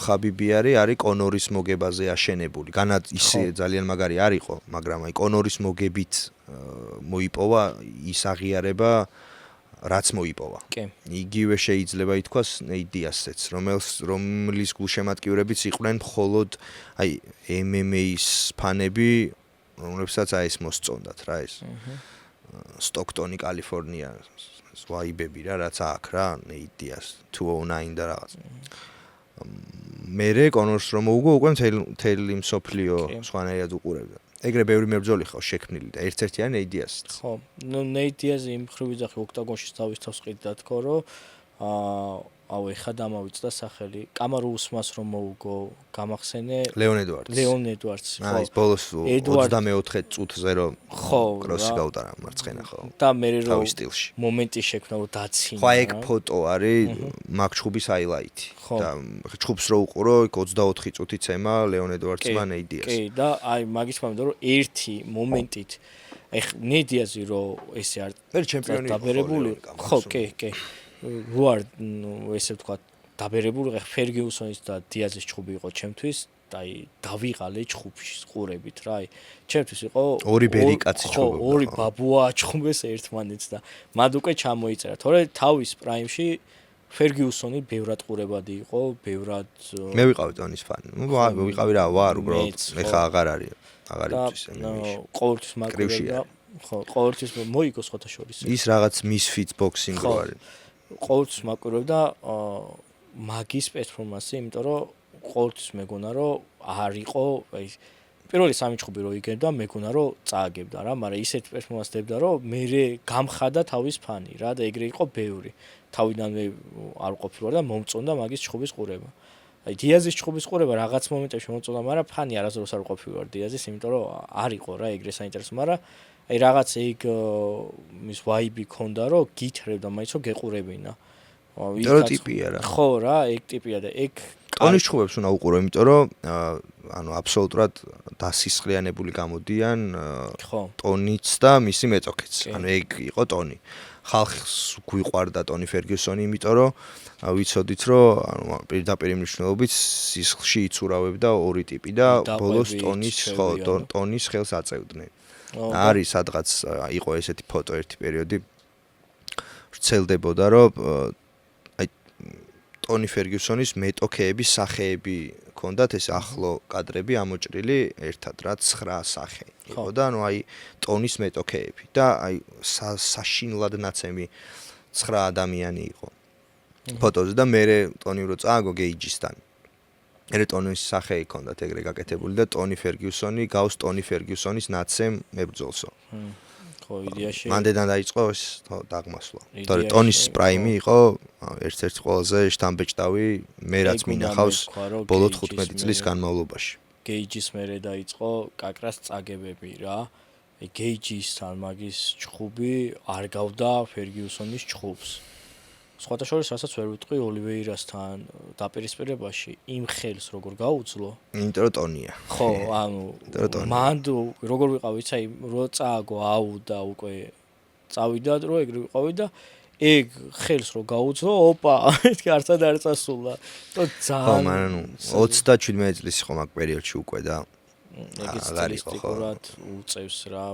ხაბიბი არის კონორის მოგებაზე აშენებული. განად ისე ძალიან მაგარი არისო, მაგრამ აი კონორის მოგებით მოიპოვა ის აღიარება, რაც მოიპოვა. კი. იგივე შეიძლება ითქვას ნეიტ დიასეც, რომლის გულშემატკივრებიც იყვნენ მხოლოდ აი MMA-ის ფანები, რომლებსაც აი ეს მოსწონდათ რა ეს. სტოქტონი, კალიფორნია, ვაიბები რა, რაც აქ რა, ნეიტ დიას 209 და რაღაც. მერე კონორს რომ მოუგო უკვე მთელი მსოფლიო სხვანაირად უყურებდა. ეგრე ბევრი მებრძოლი ხავს შექმნილი და ერთ-ერთი არის ნეიტ დიასი. ხო, ნუ ნეიტ დიასი იმ ხრივ ვიძახი ოქტაგონში თავის თავს ყიდდა თქო რომ აუ ეხა დამავიწყდა სახელი. კამარუ უსმას რომ მოუგო, გამახსენე ლეონ ედვარდს. ხო. ის ბოლოს 24 წუთზე რომ კროსი გაუტარა მარცხენა ხო. და მე რომ თავის სტილში. მომენტი შექმნა რომ დაცინა. ხო, ეგ ფოტო არის მაგ ჩხუბის ჰაილაიტი. და ჩხუბს რო უყურო, იქ 24 წუთი ცემა ლეონ ედვარდსმა ნეიტ დიასს. კი, და აი მაგის მომენტი რომ ერთი მომენტით ეხ ნეიტ დიასი რომ ესე არ ჩემპიონი დაბერებული. ხო, კი. როარ ესე ვთქვა დაბერებული ფერგიუსონის და დიაზის ჩხუბი იყო ჩემთვის და აი დავიღალე ჩხუბში ყურებით რა აი ჩემთვის იყო ორი ბერი კაცი ჩხუბი ორი ბაბუა ჩხუბეს ერთმანეთს და მად უკვე ჩამოიწერა თორე თავის პრაიმში ფერგიუსონი ბევრად ყურებადი იყო ბევრად მე ვიყავი ტონის ფანი ვიყავი რა ვარ უბრალოდ ეხა აღარ არის იცის ყოველთვის მაგრებდა ხო ყოველთვის მოიგო სხვათა შორის ის რაღაც misfits boxing რო არის ყოველთვის მაკვირვებდა მაგის პერფორმანსი, იმიტომ რომ ყოველთვის მეგონა რომ არ იყო, აი პირველი 3 ჩხუბი რო იგებდა, მეგონა რომ წააგებდა რა, მაგრამ ისეთ პერფორმანსს დებდა რომ მე გამხადა თავის ფანი რა და ეგრე იყო ბევრი. თავიდანვე არ ყოფილვარ და მომწონდა მაგის ჩხუბის ყურება. აი დიაზის ჩხუბის ყურება რაღაც მომენტებში მომწონდა, მაგრამ ფანი არასდროს არ ყოფილვარ დიაზის, იმიტომ რომ არ იყო რა ეგრე საინტერესო, მაგრამ აი რაღაც ეგ მის ვაიბი ქონდა რომ გითხრებდა მაინც რომ გეყურებინა. ტიპია რა. ხო რა, ეგ ტიპია და ეგ ტონის ჩხუბებს უნდა უყურო, იმიტომ რომ ანუ აბსოლუტურად დასისხლიანებული გამოდიან ტონიც და მისი მეწოქეც. ანუ ეგ იყო ტონი. ხალხს გვიყვარდა ტონი ფერგიუსონი, იმიტომ რომ ვიცოდით რომ ანუ პირდაპირ მნიშვნელობით სისხლში იცურავებდა ორი ტიპი და ბოლოს ტონის ხელს აწევდნენ. არის სადღაც იყო ესეთი ფოტო ერთი პერიოდი ვრცელდებოდა რომ აი ტონი ფერგიუსონის მეტოქეების სახეები ჰქონდათ ეს ახლო კადრები ამოჭრილი ერთად რა 9 სახე იყო და ანუ აი ტონის მეტოქეები და აი საშინლად ნაცემი 9 ადამიანი იყო ფოტოზე და მე ტონი რო წააგო გეიჯისთან ერე ტონის სახე იქონდათ ეგრე გაკეთებული და ტონი ფერგიუსონი გავს ტონი ფერგიუსონის ნაცემ მებრძოლსო. ხო, იდეაში. მანდედან დაიწყო ეს დაღმასვლა. თორე ტონის პრაიმი იყო ერთ-ერთი ყველაზე შთამბეჭდავი, მე რაც მინახავს ბოლო 15 წლის განმავლობაში. გეიჯის მერე დაიწყო კაკრას წაგებები რა. გეიჯისთან მაგის ჩხუბი არ გავდა ფერგიუსონის ჩხუბს. სხვათა შორის რასაც ვერ ვიტყვი ოლივეირასთან დაპირისპირებაში იმ ხელს როგორ გაუძლო იმიტომ რომ ტონია ხო ანუ მან როგორ ვიყავი იცი რო წააგო აუ და უკვე წავიდა რო ეგრე ვიყავი და ეგ ხელს რო გაუძლო, ოპა, მეთქი არცად არ წასულა. და ხო, მაგრამ 37 წლის იყო მაგ პერიოდში უკვე და ეგეც სტილისტიკურად უწევს რა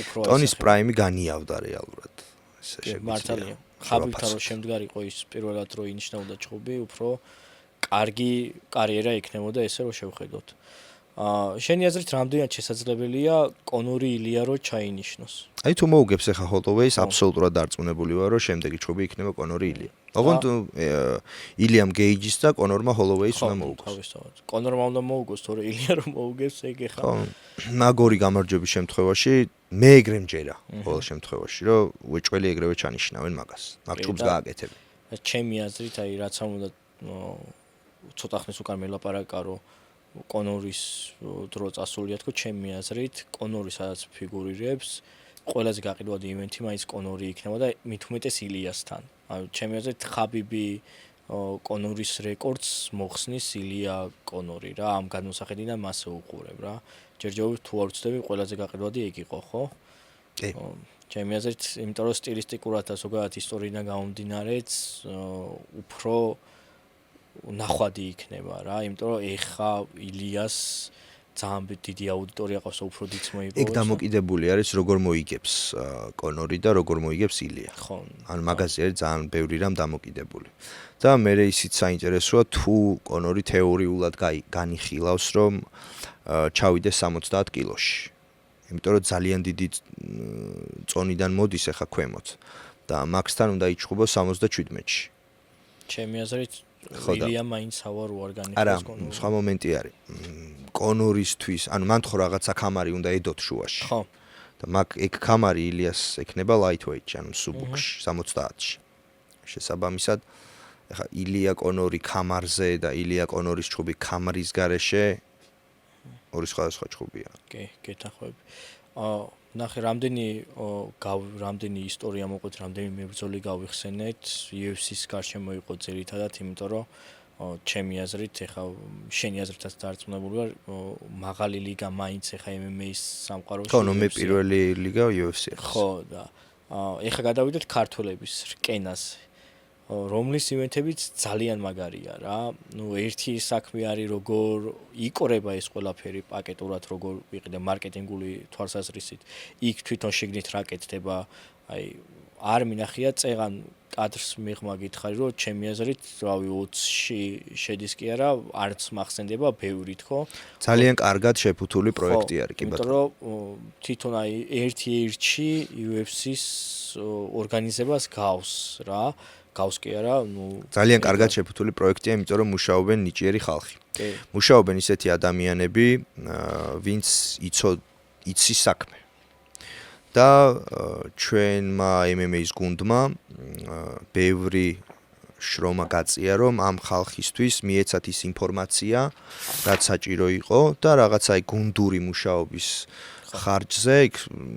უფრო ტონის პრაიმი განიავდა რეალურად. ესე შეგვიძლია. მართალია. ხაბიბთან რო შემდგარიყო ის პირველად რო ინიშნაოდა ჭხუბი, უფრო კარგი კარიერა იქნებოდა ესე რო შევხედოთ. შენი აზრით რამდენად შესაძლებელია კონორი ილია რო ჩაინიშნოს? აი თუ მოუგებს ახლა ჰოლოვეის აბსოლუტურად დარწმუნებული ვარ რომ შემდეგი ჭხუბი იქნება კონორი ილია. ოღონდ ილიამ გეიჯის და კონორმა ჰოლოვეის უნდა მოუგოს. თავისთავად. კონორმა უნდა მოუგოს, თორე ილია რომ მოუგებს ეგ ახლა. ხო, მაგორი გამარჯვების შემთხვევაში მეეგრე მჯერა ყოველ შემთხვევაში რომ უეჭველი ეგრევე ჩანიშნავენ მაგას. მაგ ჭუბს გააკეთებენ. ჩემი აზრით აი რაც ამ უნდა ცოტა ხნის უკან მელაპარაკა რომ კონორის დრო წასულია თქო ჩემი აზრით კონორი სადაც ფიგურირებს ყველაზე გაყიდვადი ივენთი მაინც კონორი იქნება და მით უმეტეს ილიასთან. ანუ ჩემი აზრით ხაბიბი კონორის რეკორდს მოხსნის ილია კონორი რა ამ განმოსახედიდან მასე უყურებ რა. ჯერჯერობით თუ არ ვცდები ყველაზე გაყიდვადი ეგ იყო ხო? კი. ჩემი აზრით იმიტომ რომ სტილისტიკურად და ზოგადად ისტორიიდან გამომდინარეც უფრო ნახვადი იქნება რა, იმიტომ რომ ეხა ილიას ძალიან დიდი აუდიტორია ყავს, უფრო დიდს მოიპოვებს. ეგ დამოკიდებული არის როგორ მოიგებს კონორი და როგორ მოიგებს ილია. ხო. ანუ მაგაზე არის ძალიან ბევრი რამ დამოკიდებული. და მე ისიც საინტერესოა თუ კონორი თეორიულად განიხილავს რომ ჩავიდეს 70 კილოში. იმიტომ რომ ძალიან დიდი წონიდან მოდის ახლა ქვემოთ და მაქსთან უნდა იჩხუბოს 77-ში. ჩემი აზრით ილია მაინც ავარ განიხილავს კონორი. არა, სხვა მომენტი არის. კონორისთვის, ანუ მან თქო რაღაცა კამარი უნდა ედოთ შუაში. ხო. და მაგ ეგ კამარი ილიას ექნება lightweight-ში, ანუ სუბუქში, 70-ში. შესაბამისად, ახლა ილია კონორი კამარზე და ილია კონორის ჭუბი კამრის გარეშე ორი სხვადასხვა ჭუბია. კი, გეთანხმები. ნახე, რამდენი ისტორია მოყვეთ, რამდენი მებრძოლი გავიხსენეთ, UFC-ს გარშემო იყო ძირითადად, იმიტომ რომ ჩემი აზრით, ეხა შენი აზრითაც დარწმუნებული ვარ, მაღალი ლიგა მაინც ეხა MMA-ის სამყაროში. ხო, მე პირველი ლიგა UFC. ხო, და ეხა გადავიდეთ ქართველების რკენაზე. რომლის ივენთებიც ძალიან მაგარია რა. ნუ ერთი საქმე არის როგორ იკორება ეს ყველაფერი პაკეტურად, როგორ ვიყიდე მარკეტინგული თვალსაზრისით. იქ თვითონ შიგნით რა კეთდება, აი არ მინახია წეღან კადრს მიღმა გითხარი რომ ჩემი აზრით, რავი 20-ში შედის კი არა, არც მახსენდება ბევრი თქო. ძალიან კარგად შეფუთული პროექტი არის კი ბატონო. იმიტომ რომ თვითონ აი ერთ-ერთში UFC-ს ორგანიზებას გავს რა. გავს კი არა, ნუ ძალიან კარგად შეფუთული პროექტია, იმიტომ რომ მუშაობენ ნიჭიერი ხალხი. კი. მუშაობენ ისეთი ადამიანები, ვინც იცის საქმე. და ჩვენმა MMA-ის გუნდმა ბევრი შრომა გაწია, რომ ამ ხალხისთვის მიეცათ ის ინფორმაცია, რაც საჭირო იყო და რაღაცა გუნდური მუშაობის ხარჯზე, იქ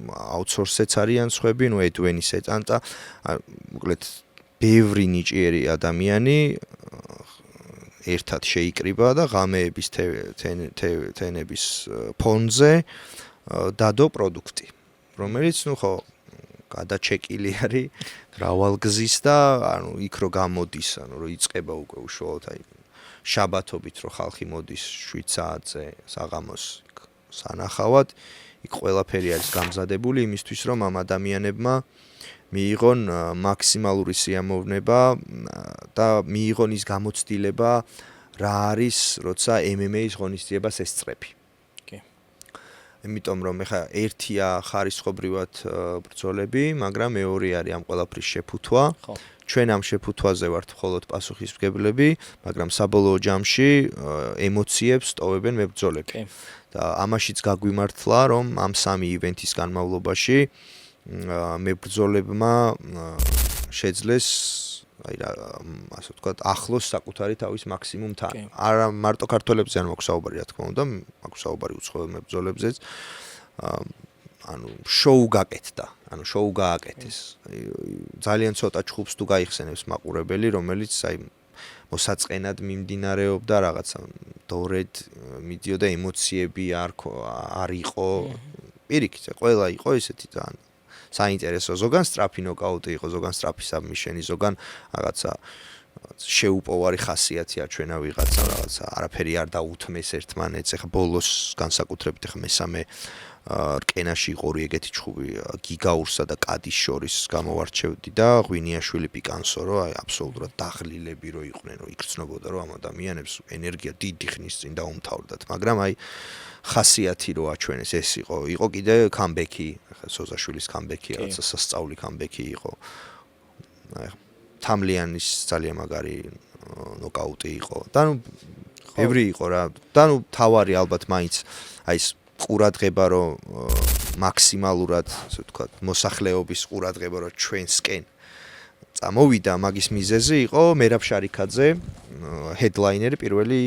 აუთსორსეც არიან სხვები, ნუ ედვენის ეტანტა, მოკლედ ბევრი ნიჭიერი ადამიანი ერთად შეიკრიბა და ღამეების თენების ფონზე დადო პროდუქტი, რომელიც ნუ ხო გადაჩეკილი არის მრავალგზის და ანუ იქ რო გამოდის, ანუ რო იწყება უკვე უშუალოდ აი შაბათობით რო ხალხი მოდის 7 საათზე საღამოს სანახავად, იქ ყველაფერი არის გამზადებული იმისთვის, რომ ამ ადამიანებმა მიიღონ მაქსიმალური სიამოვნება და მიიღონ ის გამოცდილება რა არის, როცა MMA-ის ღონისძიებას ესწრები. კი. იმიტომ რომ ეხა ერთია ხარისხობრივად ბრძოლები, მაგრამ მეორე არის ამ ყველაფრის შეფუთვა. ხო. ჩვენ ამ შეფუთვაზე ვართ მხოლოდ პასუხისმგებლები, მაგრამ საბოლოო ჯამში ემოციებს ტოვებენ მებრძოლები. კი. და ამაშიც გაგვიმართლა, რომ ამ სამი ივენთის განმავლობაში მებრძოლებმა შეძლეს აი რა ასე ვთქვათ ახლოს საკუთარი თავის მაქსიმუმთან. არა მარტო ქართველებზე არ მაქვს საუბარი, რა თქმა უნდა, მაქვს საუბარი უცხოელ მებრძოლებზეც. ანუ შოუ გაკეთდა, ანუ შოუ გააკეთეს. ძალიან ცოტა ჭხუბს თუ გაიხსენებს მაყურებელი, რომელიც აი მოსაწყენად მიმდინარეობდა რაღაცა დორედ მიდიოდა ემოციები არ იყო. პირიქით, ყველა იყო ესეთი ძალიან საინტერესო ზოგან სწრაფი ნოკაუტი იყო, ზოგან სწრაფი საბმიშენი, ზოგან რაღაცა შეუპოვარი ხასიათი აჩვენა ვიღაცა, რაღაცა არაფერი არ დაუთმეს ერთმანეთს. ეხა ბოლოს განსაკუთრებით ეხა მესამე რკენაში იყო ორი ეგეთი ჩხუბი გიგაურსა და კადის შორის გამოვარჩევდი და ღვინიაშვილი პიკანსო, რომ აი აბსოლუტურად დაღლილები რო იყვნენ, რომ იგრძნობოდა რომ ამ ადამიანებს ენერგია დიდი ხნის წინ დაუმთავრდათ, მაგრამ აი ხასიათი რო აჩვენეს ეს იყო კიდე კამბექი, ეხა სოზაშვილის კამბექი, რაღაცა სასწაული კამბექი იყო. აი თამლიანის ძალიან მაგარი ნოკაუტი იყო. და ნუ ბევრი იყო რა. და ნუ თავარი ალბათ მაინც აი ეს ყურადღება რომ მაქსიმალურად, ასე ვთქვათ, მოსახლეობის ყურადღება რომ ჩვენსკენ წამოვიდა, მაგის მიზეზი იყო მერაბ შარიქაძე, ჰედლაინერი პირველი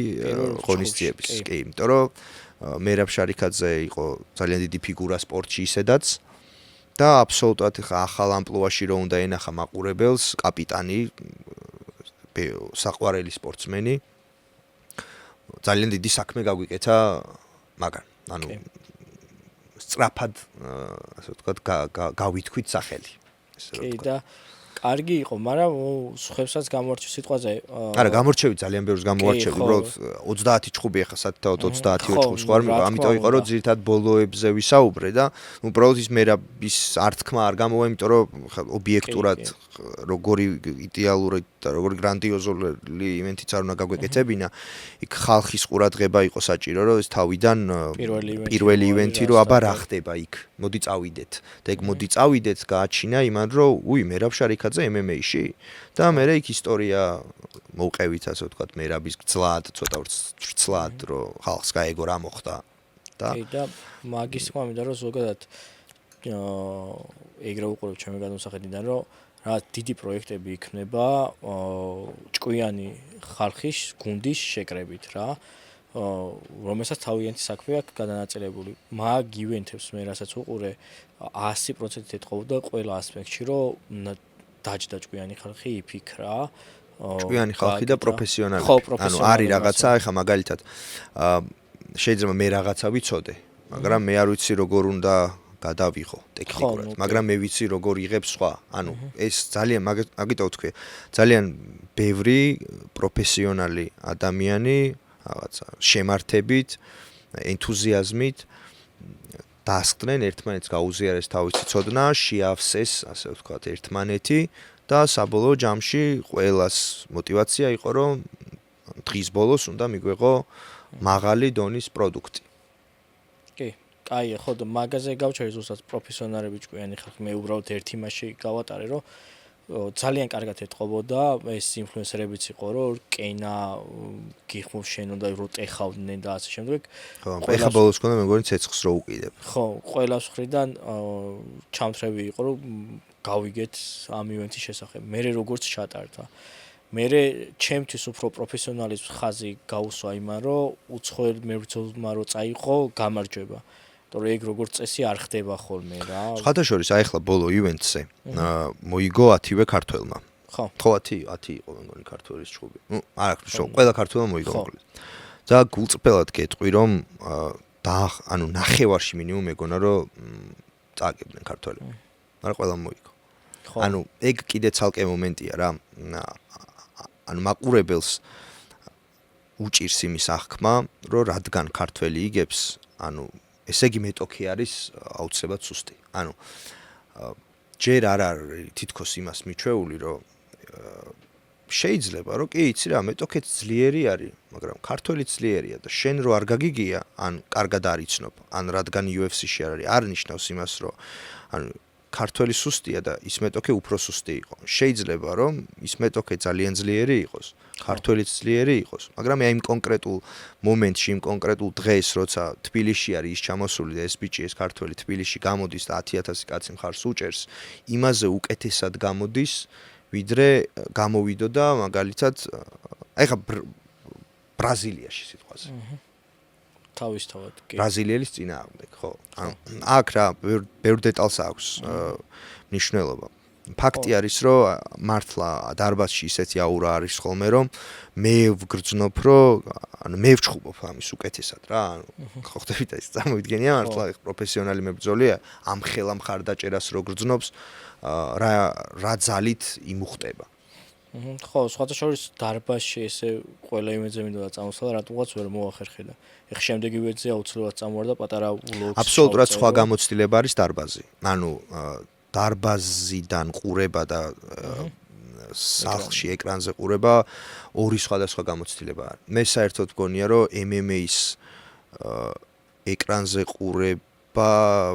ღონისძიების. კი, იმიტომ რომ მერაბ შარიქაძე იყო ძალიან დიდი ფიგურა სპორტში ისედაც და აბსოლუტურად ახალ ამპლუაში რო უნდა ენახა მაყურებელს, კაპიტანი, საყვარელი სპორტსმენი. ძალიან დიდი საქმე გაგვიკეთა მაგან. ანუ სწრაფად, ასე ვთქვათ, გავითქვით სახელი. კი და კარგი იყო, მაგრამ სხვებსაც გამორჩევ სიტყვაზე. არა, გამორჩევი ძალიან ბევრს გამოვარჩევი, უბრალოდ 30 ჩხუბი ახლა სათითაოდ 30 ჩხუბს ხوار მე, ამიტომ იყო რომ ძირითად ბოლოებზე ვისაუბრე და უბრალოდ ის მერაბის ართქმა არ გამოვა, იმიტომ რომ ობიექტურად როგორი იდეალური და როგორი გრანდიოზული ივენთიც არ უნდა გაგვეკეთებინა, იქ ხალხის ყურადღება იყო საჭირო, რომ ეს თავიდან პირველი ივენთი რომ აბა რა ხდება იქ, მოდი წავიდეთ. და ეგ მოდი წავიდეთ გააჩინა იმან, რომ მერაბ შარიქაძე MMA-ში და მე იქ ისტორია მოვყევით, ასე ვთქვათ, მერაბის გძლად, ცოტა ვრცლად, რომ ხალხს გაეგო რა მოხდა. და მაგის თქმა მინდა რომ ზოგადად ეგრე უყურებ ჩემი გადმოსახედიდან, რომ რა დიდი პროექტები იქნება ჭკვიანი ხალხის გუნდის შეკრებით რა, რომელსაც თავიანთი საქმე აქვს გადანაწილებული. მაგ ივენთებს მე რასაც უყურე 100% ეთყობდა ყველა ასპექტში, რომ დაჯდა ჭკვიანი ხალხი იფიქრა. ჭკვიანი ხალხი და პროფესიონალი. ანუ არის რაღაცა, ეხა მაგალითად შეიძლება მე რაღაცა ვიცოდე, მაგრამ მე არ ვიცი როგორ უნდა გადავიღო ტექნიკურად, მაგრამ მე ვიცი როგორ იღებს სხვა. ანუ ეს ძალიან მაგიტო ვთქვი, ძალიან ბევრი პროფესიონალი ადამიანი, რაღაცა შემართებით, ენთუზიაზმით დასხდნენ ერთმანეთს გაუზიარეს თავისი ცოდნა, შეავსეს, ასე ვთქვათ, ერთმანეთი და საბოლოო ჯამში ყველას мотиваცია იყო, რომ დღის ბოლოს უნდა მიგვეღო მაღალი დონის პროდუქტი. კი, კაია, ხო და მაგაზე გავჩერე ზუსტად პროფესიონალები ჭკვიანი ხალხი, მე უბრალოდ ერთ იმაში გავატარე, რომ ძალიან კარგად ეთყობოდა ეს ინფლუენსერებიც იყო, რომ კენა გიხმობ შენ უნდა რო ტეხავდნენ და ასე შემდეგ. ხო, ეხა ბოლოს ქონდა მეგონი ცეცხლს რო უკიდებ. ხო, ყველას მხრიდან ჩამთრევი იყო, რომ გავიგეთ ამ ივენთის შესახებ. მე როგორც ჩატარდა. მე ჩემთვის უფრო პროფესიონალის ხაზი გაუსვა იმან, რომ უცხოელ მებრძოლმა რო წაიყო გამარჯვება. თორე ეგ როგორც წესი არ ხდება ხოლმე რა. სხვადასხვა აი ახლა ბოლო ივენთზე მოიგო 10-ვე ქართველმა. ხო. ხო 10 იყო მეგონი ქართველის ჩხუბი. ნუ არ აქვს შო, ყველა ქართველმა მოიგო მოკლედ. და გულწრფელად გეტყვი რომ ანუ ნახევარში მინიმუმ მეგონა რომ წააგებდნენ ქართველები. მაგრამ ყველა მოიგო. ანუ ეგ კიდე ცალკე მომენტია რა. ანუ მაყურებელს უჭირს იმის აღქმა, რომ რადგან ქართველი იგებს, ანუ ესე იგი მეტოქი არის აუცილებლად სუსტი. ანუ ჯერ არ არის თითქოს იმას მიჩვეული, რომ შეიძლება რომ კი იცი რა, მეტოქეც ძლიერი არის, მაგრამ ქართველი ძლიერია და შენ რო არ გაგიგია, ან კარგად არ იცნობ, ან რადგან UFC-ში არ არის, არ ნიშნავს იმას, რომ ანუ ქართველი სუსტია და ის მეტოქე უფრო სუსტი იყო. შეიძლება რომ ის მეტოქე ძალიან ძლიერი იყოს, ქართველიც ძლიერი იყოს, მაგრამ აი იმ კონკრეტულ მომენტში, იმ კონკრეტულ დღეს, როცა თბილისში არის ის ჩამოსული და ეს ბიჭი, ეს ქართველი თბილისში გამოდის და 10,000 კაცი მხარს უჭერს, იმაზე უკეთესად გამოდის, ვიდრე გამოვიდოდა მაგალითად ეხა ბრაზილიაში სიტყვაზე. თავისთავად კი. ბრაზილიელის წინააღმდეგ, ხო. ანუ აქ რა ბევრ დეტალს აქვს მნიშვნელობა. ფაქტი არის, რომ მართლა დარბაზში ისეთი აურა არის ხოლმე, რომ მე ვგრძნობ, რომ ანუ მე ვჩხუბობ ამის უკეთესად რა. ანუ ხო ხდებით ეს წარმოვიდგენია მართლა პროფესიონალი მებრძოლია ამ ხელა მხარდაჭერას რო გრძნობს, რა ძალით იმუხტება. ხო, სხვათა შორის დარბაზში ესე ყველა იმედზე მინდოდა წამოსვლა, რატომღაც ვერ მოახერხე და ეხლა შემდეგი ვეძზე აუცილებლად წამოვარდა პატარა ვლოგს. აბსოლუტურად სხვა გამოცდილება არის დარბაზი. ანუ დარბაზიდან ყურება და სახლში ეკრანზე ყურება ორი სხვადასხვა გამოცდილება არის. მე საერთოდ მგონია, რომ MMA-ის ეკრანზე ყურება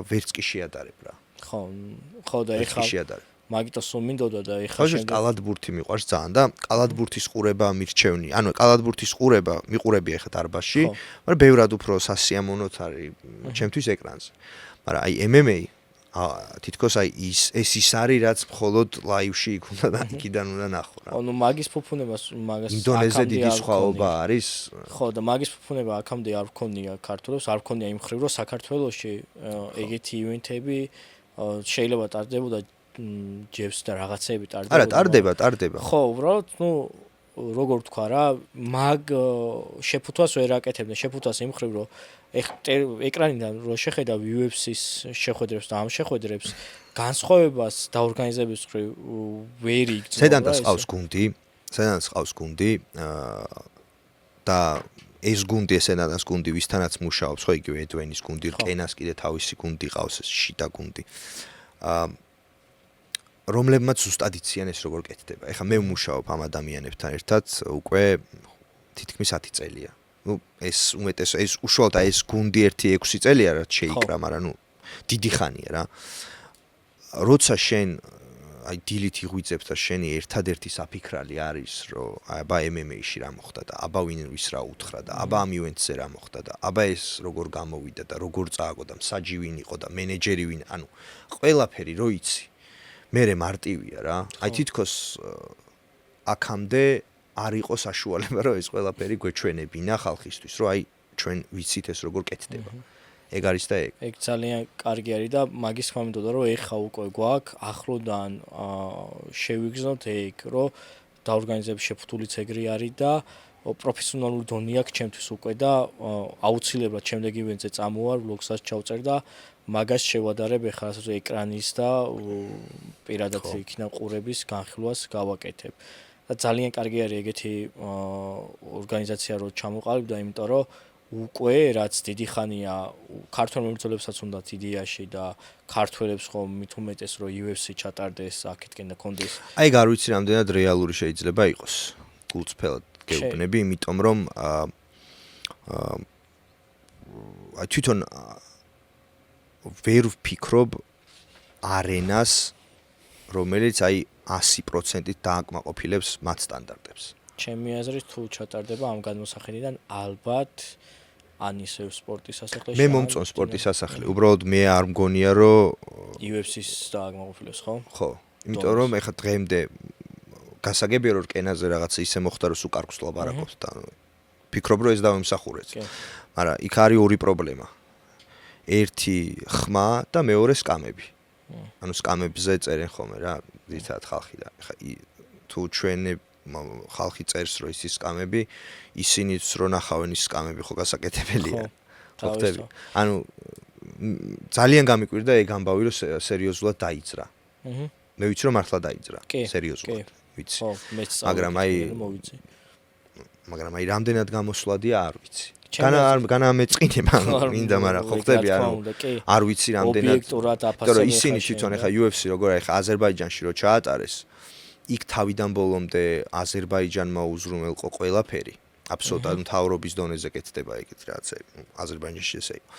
ვერც კი შეადარებ რა. ხო და ეხლა შეადარებ. მაგიტოს მინდოდა და ეხლა ხო, კალათბურთი მიყვარს ძალიან და კალათბურთის ყურება მირჩევნი. ანუ კალათბურთის ყურება მიყურებია ეხლა დარბაზში, მაგრამ ბევრად უფრო სასიამოვნოა არის ჩემთვის ეკრანზე. მაგრამ აი MMA თითქოს აი ეს ის არის, რაც მხოლოდ ლაივში იქ უნდა და იქიდან უნდა ნახო რა. ანუ მაგის ფუფუნებას მაგას ინდონეზზე დიდი სხვაობა არის. ხო და მაგის ფუფუნება აქამდე არ ვქონია ქართულებს, არ ვქონია იმ ხრივ, რომ საქართველოში ეგეთი ივენთები შეიძლება ტარდებოდა ჯებს და რაღაცეები ტარდებოდა. არა, ტარდება. ხო, უბრალოდ, როგორ თქვა რა, მაგ შეფუთვას ვერ აკეთებდნენ. შეფუთვას იმ ხრივ, რომ ეკრანიდან რო შეხედავ UFC-ის შეხვედრებს და ამ შეხვედრებს განსხვავებას და ორგანიზების ხრივ ვერ იგრძნობა. სედანაც ყავს გუნდი და ეს გუნდი ესენადაც გუნდი ვისთანაც მუშაობს, ხო იგივე ედვენის გუნდი, რკენას კიდე თავისი გუნდი ყავს, ეს შიდა გუნდი. რომლებმაც ზუსტად იციან ეს როგორ კეთდება. ეხლა მე ვმუშაობ ამ ადამიანებთან ერთად უკვე თითქმის 10 წელია. ეს უმეტესად ეს უშუალოდ ეს გუნდი 1-6 წელია რაც შეიკრა, მაგრამ დიდი ხანია რა. როცა შენ აი დილით იღვიძებ და შენი ერთადერთი საფიქრალი არის, რომ აბა MMA-ში რა მოხდა და აბა ვინვის რა უთხრა და აბა ამ ივენტზე რა მოხდა და აბა ეს როგორ გამოვიდა და როგორ წააგო და მსაჯი ვინ იყო და მენეჯერი ვინ, ანუ ყველაფერი რო იცი. მერე მარტივია რა. აი თითქოს აქამდე არ იყო საშუალება, რომ ეს ყველაფერი გვეჩვენებინა ხალხისთვის, რომ აი ჩვენ ვიცით ეს როგორ კეთდება. ეგ არის და ეგ. ეგ ძალიან კარგი არის და მაგის თქმა მინდოდა, რომ ეხა უკვე გვაქვს ახლოდან შევიგრძნოთ ეგ, რომ დაორგანიზების შეფუთულიც ეგრე არის და პროფესიონალური დონე აქვს ჩემთვის უკვე და აუცილებლად შემდეგ ივენტზე წამოვარ, ვლოგსაც ჩავწერ და მაგას შევადარებ ეხლა ეკრანის და პირადად იქნა ყურების განხილვას გავაკეთებ. და ძალიან კარგი არის ეგეთი ორგანიზაცია რო ჩამოყალიბდა, იმიტომ რომ უკვე რაც დიდი ხანია ქართველ მებრძოლებსაც უნდათ იდეაში და ქართველებს ხომ მით უმეტეს რომ UFC ჩატარდეს აქეთკენ და კონდეს. აი არ ვიცი რამდენად რეალური შეიძლება იყოს. გულწრფელად გეუბნები, იმიტომ რომ აი თვითონ ვერ ვფიქრობ არენას, რომელიც აი 100%-ით დააკმაყოფილებს მათ სტანდარტებს. ჩემი აზრით თუ ჩატარდება ამ გადმოსახედიდან ალბათ ანისევ სპორტის სასახლეში. მე მომწონს სპორტის სასახლე. უბრალოდ მე არ მგონია რომ UFC-ს დააკმაყოფილებს, ხო? ხო. იმიტომ რომ ეხლა დღემდე გასაგებია რომ რკენაზე რაღაცა ისე მოხდა რომ სუკარგს ლაპარაკობს და ფიქრობ რომ ეს დავემსახურეთ. მაგრამ იქ არის ორი პრობლემა. ერთი ხმა და მეორე სკამები. ანუ სკამებზე წერენ ხოლმე რა, ძირითადად ხალხი და ეხლა თუ ჩვენ ხალხი წერს რომ ის სკამები, ისინიც რო ნახავენ ის სკამები ხო გასაკეთებელია. ხო ხტები. ანუ ძალიან გამიკვირდა ეგ ამბავი რომ სერიოზულად დაიძრა. მე ვიცი რომ მართლა დაიძრა, სერიოზულად. ვიცი. ხო, მეც მაგრამ აი რამდენად გამოსვლადია არ ვიცი. განა მეწყინება მინდა, მაგრამ ხო ხდები არ ვიცი რამდენად. იმიტომ რომ ისინი თვითონ ეხა UFC როგორ აი ხა აზერბაიჯანში რო ჩაატარეს, იქ თავიდან ბოლომდე აზერბაიჯანმა უზრუნველყო ყველაფერი. აბსოლუტურად მთავრობის დონეზე კეთდება ეგეთ რაღაცები. აზერბაიჯანში ესე იყო.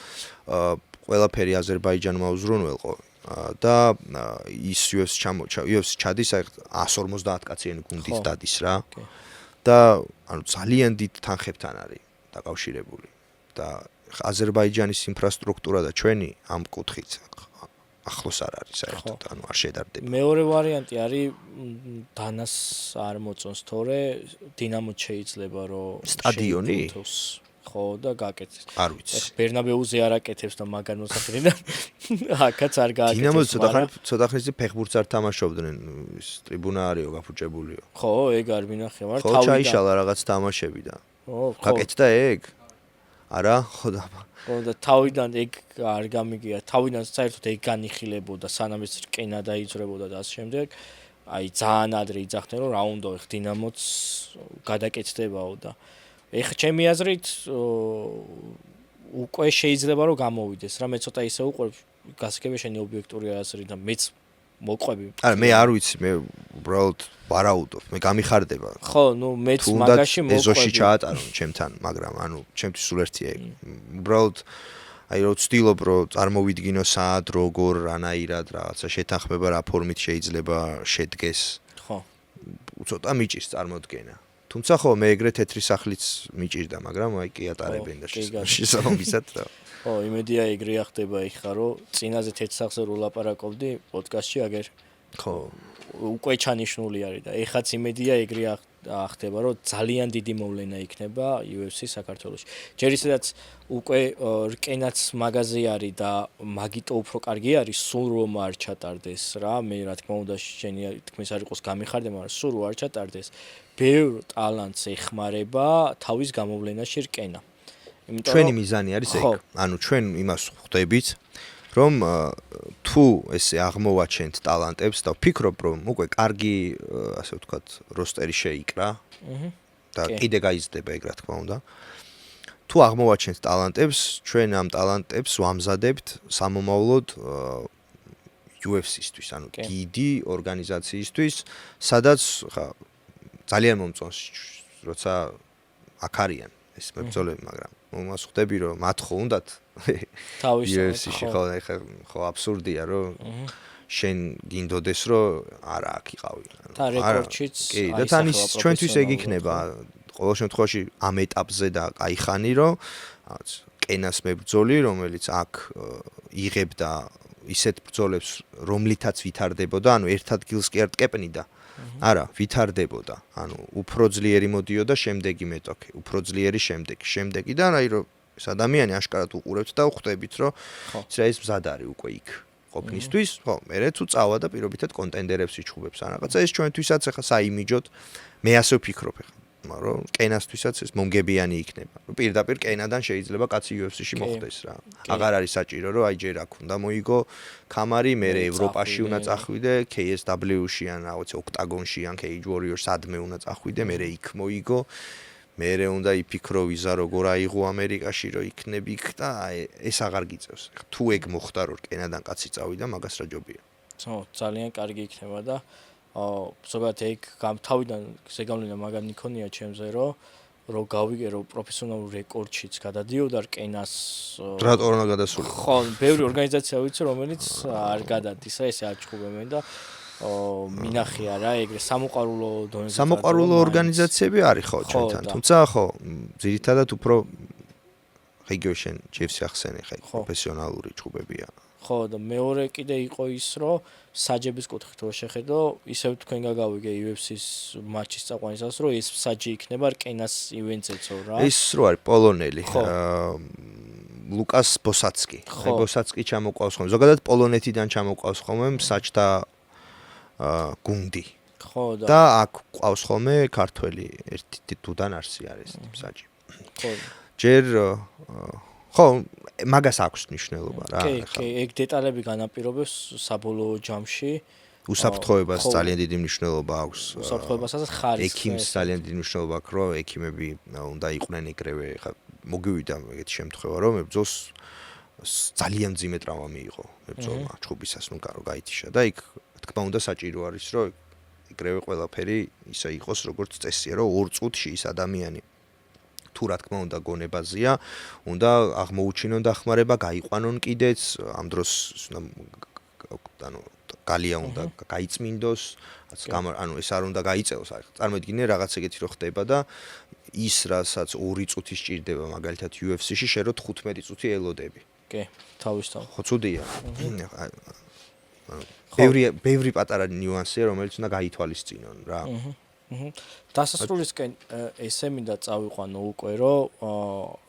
ყველაფერი აზერბაიჯანმა უზრუნველყო და ის UFC ჩადის აი 150 კაციანი გუნდით დადის რა. და ანუ ძალიან დიდ თანხებთან არის დაკავშირებული და აზერბაიჯანის ინფრასტრუქტურა და ჩვენი ამ კუთხით ახლოს არ არის საერთოდ, ანუ არ შედარდება. მეორე ვარიანტი არის დანას არ მოწონს, თორე დინამოც შეიძლება რომ სტადიონი? ხო და გააკეთეს. არ ვიცი. ეხლა ბერნაბეუზე არ აკეთებს და მაგარ მოსახლიდან აქაც არ გააკეთეს. დინამოს ცოტა ხნის ფეხბურთს არ თამაშობდნენ, ის ტრიბუნა არისო გაფუჭებულიო. ხო, ეგ არ მინახე ვარ, ხო, ჩაიშალა რაღაც თამაშები და. ხო, გაკეთდა ეგ? არა, ხო და ხო და თავიდან ეგ არ გამიგია. თავიდან საერთოდ ეგ განიხილებოდა, სანამ ეს რკენა დაიძრებოდა და ასე შემდეგ. აი ძალიან ადრე იძახდნენ რომ რა უნდა ეხ დინამოც გადაკეთდებაო და ეხ ჩემი აზრით უკვე შეიძლება რომ გამოვიდეს რა მე ცოტა ისე უყურებ გასაგები შენი ობიექტური აზრი და მეც მოყვები არა მე არ ვიცი მე უბრალოდ ვარაუდობ მე გამიხარდება ხო ნუ მეც მაგაში მოყვები ეზოში ჩაატარონ ჩემთან მაგრამ ანუ ჩემთვის სულ ერთია უბრალოდ აი რო ვცდილობ რომ წარმოვიდგინო საათ როგორ რანაირად რაღაცა შეთანხმება რა ფორმით შეიძლება შედგეს ხო ცოტა მიჭირს წარმოდგენა თუმცა ხო მე ეგრე თეთრი სახლიც მიჭირდა მაგრამ აი კი ატარებენ და შესაბამისად რა ხო იმედია ეგრეა ხდება ეხლა რომ წინაზე თეთრ სახლზე რო ლაპარაკობდი პოდკასტში აგერ ხო უკვე ჩანიშნული არის და ეხაც იმედია ეგრეა ხდება რომ ძალიან დიდი მოვლენა იქნება UFC საქართველოში. ჯერ ისედაც უკვე რკენაც მაღაზი არის და მაგიტო უფრო კარგი არის სულ რომ არ ჩატარდეს რა მე რა თქმა უნდა შენი თქმის არ იყოს გამიხარდა მაგრამ სულ რომ არ ჩატარდეს ბევრ ტალანტს ეხმარება თავის გამოვლენაში რკენა. იმიტომ ჩვენი მიზანი არის ეგ. ანუ ჩვენ იმას ხვდებით რომ თუ ესე აღმოვაჩენთ ტალანტებს და ვფიქრობ რომ უკვე კარგი ასე ვთქვათ როსტერი შეიკრა და კიდე გაიზრდება ეგ რა თქმა უნდა თუ აღმოვაჩენთ ტალანტებს ჩვენ ამ ტალანტებს ვამზადებთ სამომავლოდ UFC-ისთვის ანუ დიდი ორგანიზაციისთვის სადაც ხა ძალიან მომწონს როცა აქ არიან ეს მებრძოლები მაგრამ მომას ხვდები რომ მათ ხო უნდათ UFC-ში ხო აბსურდია რომ შენ გინდოდეს რომ არა აქ იყავი და რეკორდშიც კი და თან ის ჩვენთვის ეგ იქნება ყოველ შემთხვევაში ამ ეტაპზე და აი ხანი რომ რაღაც კენას მებრძოლი რომელიც აქ იღებდა ისეთ ბრძოლებს რომლითაც ვითარდებოდა ანუ ერთ ადგილს კი არ ტკეპნიდა არა ვითარდებოდა ანუ უფრო ძლიერი მოდიოდა შემდეგი მეტოქი უფრო ძლიერი შემდეგი და აი რომ ეს ადამიანი აშკარად უყურებთ და ხვდებით რომ ის მზად არის უკვე იქ ყოფნისთვის ხო მე თუ წავა და პირობითად კონტენდერებს იჩხუბებს ან რაღაცა ეს ჩვენთვისაც ახლა საიმიჯოდ მე ასე ვფიქრობ ახლა მაგრამ კენასთვისაც ეს მომგებიანი იქნება რომ პირდაპირ კენადან შეიძლება კაცი UFC-ში მოხვდეს რა აღარ არის საჭირო რომ აი ჯერ აქ უნდა მოიგო კამარი მე ევროპაში უნდა წახვიდე KSW-ში ან რაღაც ოქტაგონში ან Cage Warriors სადმე უნდა წახვიდე მე იქ მოიგო მე უნდა იფიქრო ვიზა როგორ აიღო ამერიკაში რომ იქნები იქ და ეს აღარ გიწევს თუ ეგ მოხდა რომ კენადან კაცი წავიდა მაგას რა ჯობია ხო ძალიან კარგი იქნება და ზოგადად ეგ თავიდან ზეგავლენა მაგარი მქონია ჩემზე რომ გავიგე რომ პროფესიონალურ რეკორდშიც გადადიოდა რკენას რატო არ გადასული ხო ბევრი ორგანიზაცია ვიცი რომელიც არ გადადის რა ესე აჩხუბებენ და მინახია რა ეგრე სამოყვარულო დონეზე სამოყვარულო ორგანიზაციები არის ხო ჩვენთან თუმცა ხო ძირითადად უფრო რეგიონში შენ ჯეფსი ახსენე ხა პროფესიონალური ჩხუბებია ხო და მეორე კიდე იყო ის რომ საჯების კუთხით რო შეხედო ისევ თქვენ გაგავიგე UFC-ს მატჩის წაყვანისას რომ ეს საჯი იქნება რკენას ივენტზეცო რა ის რო არის პოლონელი ლუკას ბოსაცკი აი ბოსაცკი ჩამოყავს ხოლმე ზოგადად პოლონეთიდან ჩამოყავს ხოლმე საჯთა გუნდი ხო და აქ ყავს ხოლმე ქართველი ერთი თუდან არსი არის ეს საჯი ხო ჯერ ხო მაგას აქვს მნიშვნელობა რა კი ეგ დეტალები განაპირობებს საბოლოო ჯამში უსაფრთხოებას ძალიან დიდი მნიშვნელობა აქვს უსაფრთხოებასაც ხარისხს ექიმს ძალიან დიდი მნიშვნელობა აქვს რომ ექიმები უნდა იყვნენ ეგრევე ხა მოგივიდა ეგეთი შემთხვევა რომ მებრძოლს ძალიან ძიმე ტრავმა მიიღო მებრძოლმა ჩხუბისას ნუ გარო გაითიშა და იქ თქმა უნდა საჭირო არის რომ ეგრევე ყველაფერი ისე იყოს როგორც წესია რომ 2 წუთში ის ადამიანი თუ რა თქმა უნდა გონებაზია უნდა აღმოუჩინონ დახმარება გაიყვანონ კიდეც ამ დროს ანუ გალია უნდა გაიწმინდოს ანუ ეს არ უნდა გაიწევოს წარმოიდგინე რაღაც ეგეთი რო ხდება და ის რასაც 2 წუთი სჭირდება მაგალითად UFC-ში შე რო 15 წუთი ელოდები კი თავისთავად ხო ცუდია ბევრი პატარა ნიუანსია რომელიც უნდა გაითვალისწინონ რა დასასრულისკენ ესე მინდა წავიყვანო უკვე, რომ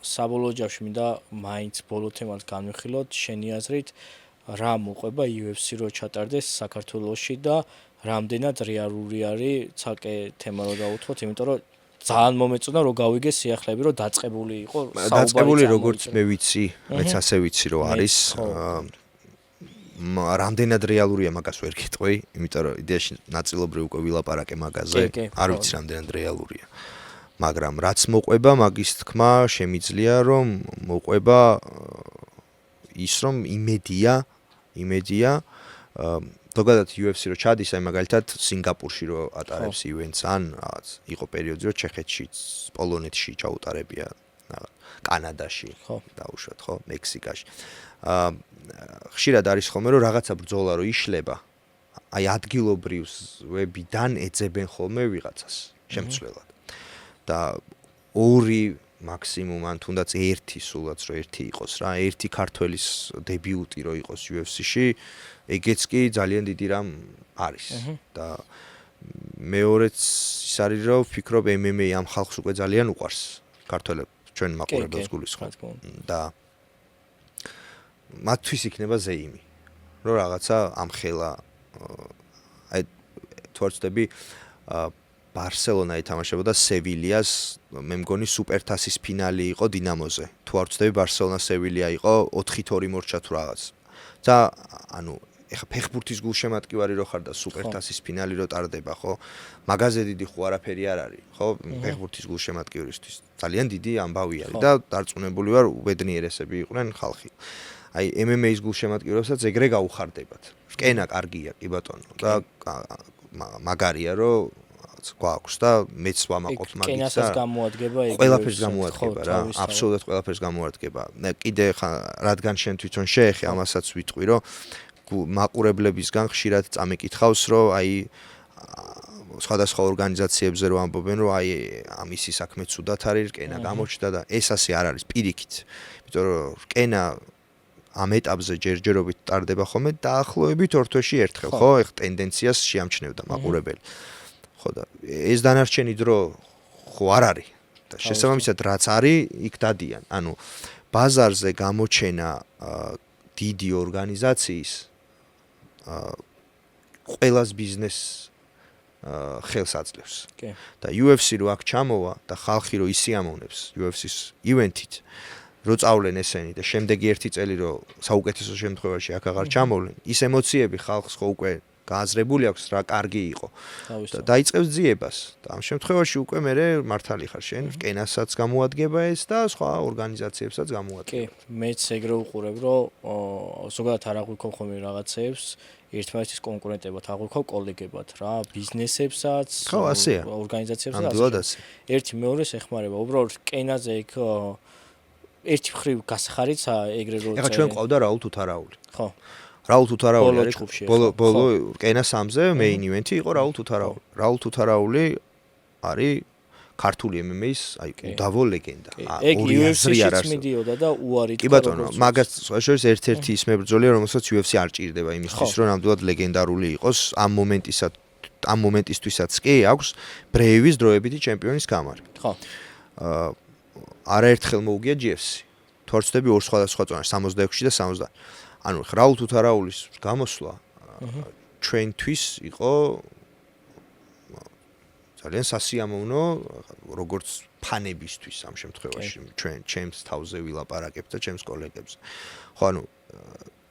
საბოლოო ჯამში მინდა მაინც ბოლო თემად განვიხილოთ, შენი აზრით რა მოყვება UFC რო ჩატარდეს საქართველოში და რამდენად რეალური არის ცალკე თემა რო დავუთხოვოთ, იმიტომ რომ ძალიან მომეწონა რომ გავიგე სიახლეები რომ დაწყებული იყო დაწყებული როგორც მე ვიცი, მეც ასე ვიცი რომ არის რამდენად რეალურია მაგას ვერ გეტყვი, იმიტომ რომ იდეაში ნაწილობრივ უკვე ვილაპარაკე მაგაზე, არ ვიცი რამდენად რეალურია. მაგრამ რაც მოყვება, მაგის თქმა შემიძლია რომ მოყვება ის რომ იმედია ზოგადად UFC რო ჩადის, აი მაგალითად სინგაპურში რო ატარებს ივენტს ან რაღაც იყო პერიოდი რო ჩეხეთში, პოლონეთში ჩაუტარებია, კანადაში, დაუშვათ ხო, მექსიკაში. ხშირად არის ხოლმე რომ რაღაცა ბრძოლა რო იშლება, აი ადგილობრივებიდან ეძებენ ხოლმე ვიღაცას შემცვლელად. და ორი მაქსიმუმ ან თუნდაც ერთი სულაც რო ერთი იყოს რა, ერთი ქართველის დებიუტი რო იყოს UFC-ში, ეგეც კი ძალიან დიდი რამ არის. და მეორეც ის არის რომ ვფიქრობ MMA ამ ხალხს უკვე ძალიან უყვარს ქართველებს, ჩვენ მაყურებელს გულისხმობ და მათთვის იქნება ზეიმი, რომ რაღაცა ამხელა აი თუ არ ვცდები ბარსელონა ეთამაშებოდა სევილიას, მე მგონი სუპერთასის ფინალი იყო დინამოზე. თუ არ ვცდები ბარსელონა სევილია იყო 4-2 მორჩა თუ რაღაც. და ანუ ეხა ფეხბურთის გულშემატკივარი რო ხარ და სუპერთასის ფინალი რო ტარდება, ხო? მაგაზე დიდი ხო არაფერი არ არის, ხო? ფეხბურთის გულშემატკივრისთვის. ძალიან დიდი ამბავი არის და დარწმუნებული ვარ ბედნიერესები იყვნენ ხალხი. აი MMA-ის გულშემატკივრებსაც ეგრე გაუხარდებათ. რკენა კარგია, კი ბატონო. და მაგარია რომ გვაქვს და მეც ვამაყობ მაგით და რკენასაც გამოადგება ეგ ყველაფერს გამოადგება რა, აბსოლუტურად ყველაფერს გამოადგება. კიდე რადგან შენ თვითონ შეეხე, ამასაც ვიტყვი, რომ მაყურებლებისგან ხშირად წამეკითხავს, რომ აი სხვადასხვა ორგანიზაციებზე რო ამბობენ, რომ აი ამისი საქმე ცუდად არის, რკენა გამოჩნდა და ეს ასე არ არის პირიქით. იმიტომ რომ რკენა ამ ეტაპზე ჯერჯერობით ტარდება ხოლმე დაახლოებით 2 თვეში ერთხელ, ხო? ეხ ტენდენციას შეამჩნევდა მაყურებელი. ხო და ეს დანარჩენი დრო ხო არ არის და შესაბამისად რაც არის იქ დადიან. ანუ ბაზარზე გამოჩენა დიდი ორგანიზაციის ყველას ბიზნეს ხელს აძლევს. და UFC რო აქ ჩამოვა და ხალხი რო ისიამოვნებს UFC-ს ივენთით, რო წავლენ ესენი და შემდეგი ერთი წელი რო საუკეთესო შემთხვევაში აქ აღარ ჩამოვლენ, ის ემოციები ხალხს ხო უკვე გააზრებული აქვს რა კარგი იყო და დაიწყებს ძიებას და ამ შემთხვევაში უკვე მე მართალი ხარ შენ რკენასაც გამოადგება ეს და სხვა ორგანიზაციებსაც გამოადგება. კი, მეც ეგრე უყურებ, რომ ზოგადად არ აღვიქო ხოლმე რაღაცეებს ერთმანეთის კონკურენტებად, აღვიქო კოლეგებად რა, ბიზნესებსაც, ორგანიზაციებსაც. ერთი მეორეს ეხმარება. უბრალოდ რკენაზე იქ ერთი მხრივ გასახარიცა ეგრე რო ეხლა ჩვენ ყავდა რაულ თუთარაული. ხო. რაულ თუთარაული არის ბოლო რკენა 3-ზე მეინ ივენთი იყო რაულ თუთარაული. რაულ თუთარაული არის ქართული MMA-ის აი უდავო ლეგენდა. ეგ UFC-ში მიდიოდა და უარი თქვა. კი ბატონო, მაგას შორის ერთ-ერთი ის მებრძოლია, რომელსაც UFC არ ჭირდება იმისთვის, რომ ნამდვილად ლეგენდარული იყოს ამ მომენტისთვისაც კი აქვს ბრეივის დროებითი ჩემპიონის გამარი. ხო. არაერთხელ მოუგია GFC. თუ არ ვცდები ორ სხვადასხვა წონაში 66-ში და 70. ანუ რაულ თუთარაულის გამოსვლა ჩვენთვის იყო ძალიან სასიამოვნო როგორც ფანებისთვის ამ შემთხვევაში ჩვენ ჩემს თავზე ვილაპარაკებ და ჩემს კოლეგებს. ხო ანუ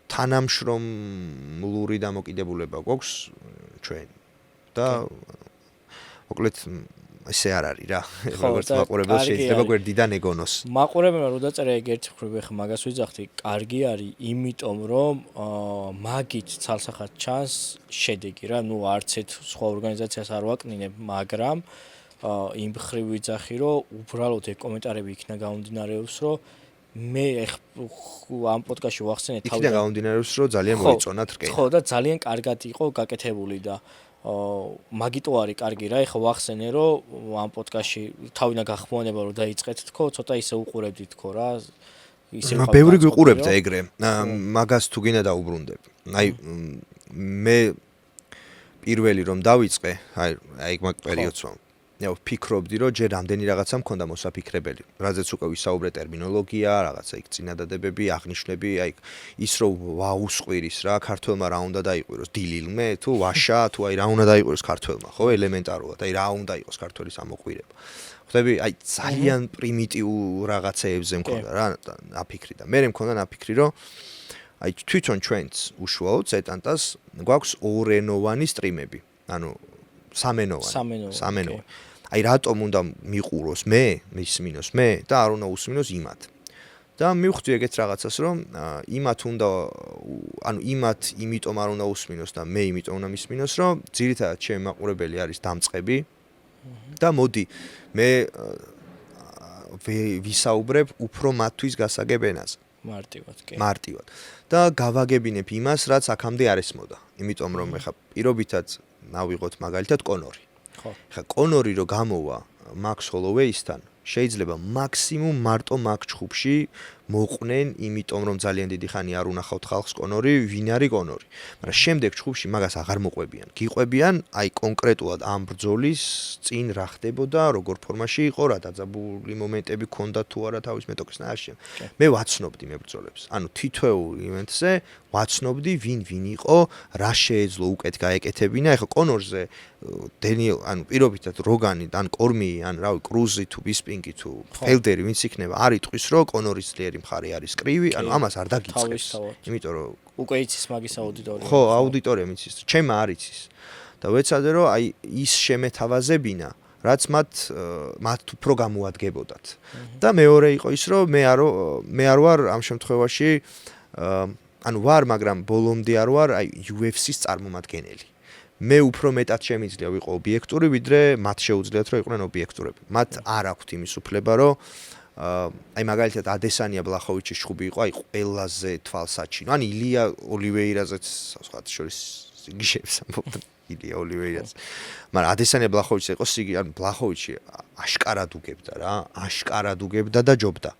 თანამშრომლური დამოკიდებულება გვაქვს ჩვენ და მოკლედ ესე არ არის რა. როგორც მაყურებელს შეიძლება გვერდიდან ეგონოს. მაყურებელმა რო დაწერა ეგ ერთი მხრივ ხა მაგას ვიძახდი, კარგი არის, იმიტომ რომ მაგით ცალსახად ჩანს შედეგი რა, ნუ არც ერთ სხვა ორგანიზაციას არ ვაკნინებ, მაგრამ იმ მხრივ ვიძახი, რომ უბრალოდ ეგ კომენტარები იქნა გამომდინარეობს, რომ მე ამ პოდკასტში ვახსენე თავიდან. იქნა გამომდინარეობს, რომ ძალიან მოიწონათ რკენა. ხო და ძალიან კარგად იყო გაკეთებული და მაგიტო არის კარგი რა, ეხლა ვახსენე რომ ამ პოდკასტში თავიდან გახმოვანება რომ დაიწყეთ თქო, ცოტა ისე უყურებდი თქო რა. ისე ბევრი გიყურებდა ეგრე. მაგას თუ გინდა დაუბრუნდებ. აი მე პირველი რომ დავიწყე, აი მაგ პერიოდს ვფიქრობდი, რომ ჯერ რამდენი რაღაცა მქონდა მოსაფიქრებელი, რაზეც უკვე ვისაუბრე ტერმინოლოგია, რაღაცა იქ წინადადებები, აღნიშვნები, აი ის რომ ვაუსყვირის რა, ქართველმა რა უნდა დაიყვიროს, დილილმე თუ ვაშა, თუ აი რა უნდა დაიყვიროს ქართველმა, ხო, ელემენტარულად, აი რა უნდა იყოს ქართველის ამოყვირება. ხვდები, აი ძალიან პრიმიტიულ რაღაცეებზე მქონდა რა აფიქრი და მე მქონდა აფიქრი, რომ აი თვითონ ჩვენც უშუალოდ ზეტანტას გვაქვს ორენოვანი სტრიმები, ანუ სამენოვანი. აი რატომ უნდა მიყუროს მე, მისმინოს მე და არ უნდა უსმინოს იმათ. და მივხვდი ეგეთ რაღაცას, რომ იმათ უნდა, ანუ იმათ იმიტომ არ უნდა უსმინოს და მე იმიტომ უნდა მისმინოს, რომ ძირითადად ჩემი მაყურებელი არის დამწყები და მოდი მე ვისაუბრებ უფრო მათთვის გასაგებ ენაზე. მარტივად. და გავაგებინებ იმას, რაც აქამდე არ ესმოდა. იმიტომ რომ ეხა პირობითად ნავიღოთ მაგალითად კონორი. ეხა კონორი რო გამოვა მაქს ჰოლოვეისთან, შეიძლება მაქსიმუმ მარტო მაგ ჩხუბში მოყვნენ, იმიტომ რომ ძალიან დიდი ხანი არ უნახავთ ხალხს კონორი, ვინ არის კონორი. მაგრამ შემდეგ ჩხუბში მაგას აღარ მოყვებიან. გიყვებიან აი კონკრეტულად ამ ბრძოლის წინ რა ხდებოდა, როგორ ფორმაში იყო, რა დაძაბული მომენტები ქონდა თუ არა თავის მეტოქის ნაშენ. მე ვაცნობდი მებრძოლებს. ანუ თითოეულ ივენტზე ვაცნობდი ვინ იყო, რა შეეძლო უკეთ გაეკეთებინა. ეხლა კონორზე დენიელ, ანუ პირობითად როგანი, ან კორმიი, ან რავი, კრუზი თუ ბისპინგი თუ ფელდერი, ვინც იქნება, არ იტყვის, რომ კონორის ძლიერი მხარე არის კრივი, ანუ ამას არ დაგიწყებს. იმიტომ რომ უკვე იცის მაგის აუდიტორია. ხო, აუდიტორიამ იცის, ჩემ არ იცის. და ვეცადე, რომ აი ის შემეთავაზებინა, რაც მათ უფრო გამოადგებოდათ. და მეორე იყო ის, რომ მე არ ვარ ამ შემთხვევაში ანუ ვარ, მაგრამ ბოლომდე არ ვარ აი UFC-ს წარმომადგენელი. მე უფრო მეტად შემიძლია ვიყო ობიექტური, ვიდრე მათ შეუძლიათ რომ იყვნენ ობიექტურები. მათ არ აქვთ იმის უფლება, რომ აი მაგალითად ადესანია ბლახოვიჩის ჩხუბი იყო აი ყველაზე თვალსაჩინო. ან ილია ოლივეირაზეც სხვათა შორის სიგიშებს ამბობდა ილია ოლივეირაზ. მაგრამ ადესანია ბლახოვიჩი იყო ანუ ბლახოვიჩი აშკარად უგებდა რა, აშკარად უგებდა და ჯობდა.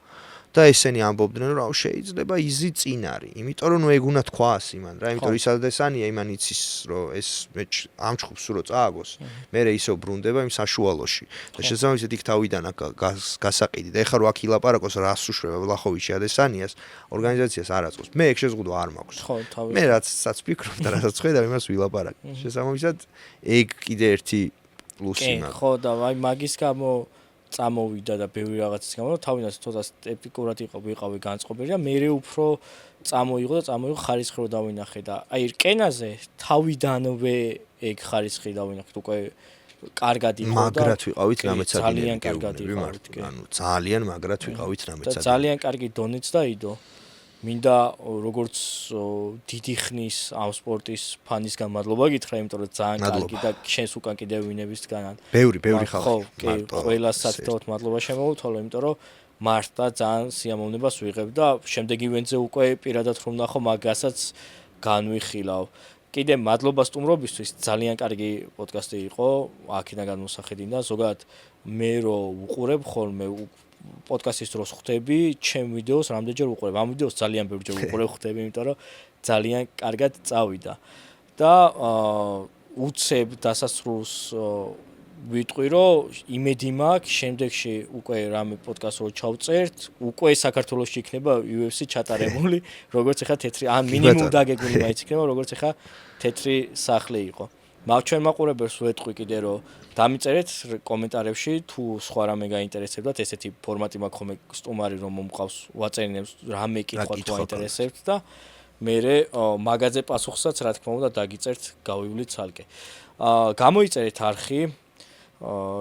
და ესენი ამბობდნენ რომ შეიძლება იზი წინ არის. იმიტომ რომ ეგ უნდა თქვას იმან რა, იმიტომ რომ ის ადესანია იმან იცის რომ ეს ამ ჩხუბს რო წააგოს. მე ისევ ბრუნდება იმ საშუალოში. და შესაბამისად იქ თავიდან გასაყიდი. და ეხლა რო აქ ილაპარაკოს რას უშვება ბლახოვიჩი ადესანიას, ორგანიზაციას არ აწყობს. მე ეგ შეზღუდვა არ მაქვს. მე რაც ვფიქრობ და რასაც ხედავ იმას ვილაპარაკ. შესაბამისად ეგ კიდე ერთი პლუსი მაქვს. ხო და აი მაგის გამო წამოვიდა და ბევრი რაღაცის გამო თავიდან ცოტა სკეპტიკურად ვიყავი განწყობილი და მე უფრო წამოიღო ხარისხი რო დავინახე და აი რკენაზე თავიდანვე ეგ ხარისხი დავინახეთ უკვე კარგად იყო და მაგრად ვიყავით რამეცადინები. ძალიან კარგად იყავით. ანუ ძალიან მაგრამ ვიყავით რამეცადინები. და ძალიან კარგი დონეც დაიდო. მინდა როგორც დიდი ხნის ამ სპორტის ფანისგან მადლობა გითხრა, იმიტომ რომ ძალიან კარგი და შენს უკან კიდევ ვინებისგან. ბევრი ხალხი. ხო, კი, ყველას სათითაოდ მადლობა შემოუთვალო, იმიტომ რომ მართლა ძალიან სიამოვნებას ვიღებ და შემდეგ ივენტზე უკვე პირადად რომ ნახო მაგასაც განვიხილავ. კიდე მადლობა სტუმრობისთვის, ძალიან კარგი პოდკასტი იყო, აქედან გამოსახედინა, ზოგადად მე რო უყურებ ხოლმე პოდკასტის დროს ხვდები, ჩემ ვიდეოს რამდენჯერ უყურებ. ამ ვიდეოს ძალიან ბევრჯერ უყურებ ხვდები, იმიტომ რომ ძალიან კარგად წავიდა. და უცებ დასასრულს ვიტყვი, რომ იმედი მაქვს, შემდეგში უკვე რამე პოდკასტს რო ჩავწერთ, უკვე საქართველოში იქნება UFC ჩატარებული, როგორც ეხა თეთრი, ან მინიმუმ დაგეგმილი მაინც იქნება, როგორც ეხა თეთრი სახლი იყო. ჩვენ მაყურებელს ვეტყვი კიდე რომ დამიწერეთ კომენტარებში თუ სხვა რამე გაინტერესებდათ, ესეთი ფორმატი მაქვს ხოლმე სტუმარი რომ მომყავს ვაწერინებს რამე კითხვა თუ აინტერესებთ და მე მაგაზე პასუხსაც რა თქმა უნდა დაგიწერთ, გავივლით ცალკე. გამოიწერეთ არხი,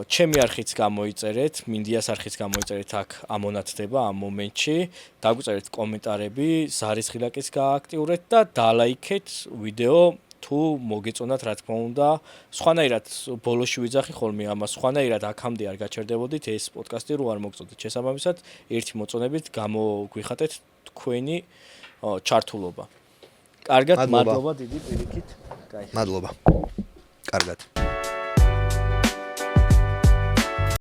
ჩემი არხიც გამოიწერეთ, მინდიას არხიც გამოიწერეთ, აქ ამონათდება ამ მომენტში, დაგვიწერეთ კომენტარები, ზარის ხილაკის გააქტიურეთ და დალაიქეთ ვიდეო თუ მოგეწონათ რა თქმა უნდა, სხვანაირად ბოლოში ვიძახი ხოლმე ამას, სხვანაირად აქამდე არ გაჩერდებოდით ეს პოდკასტი რო არ მოგწოდეთ. შესაბამისად, ერთი მოწონებით გამოგვიხატეთ თქვენი ჩართულობა. კარგად, მადლობა დიდი პირიქით. მადლობა. კარგად.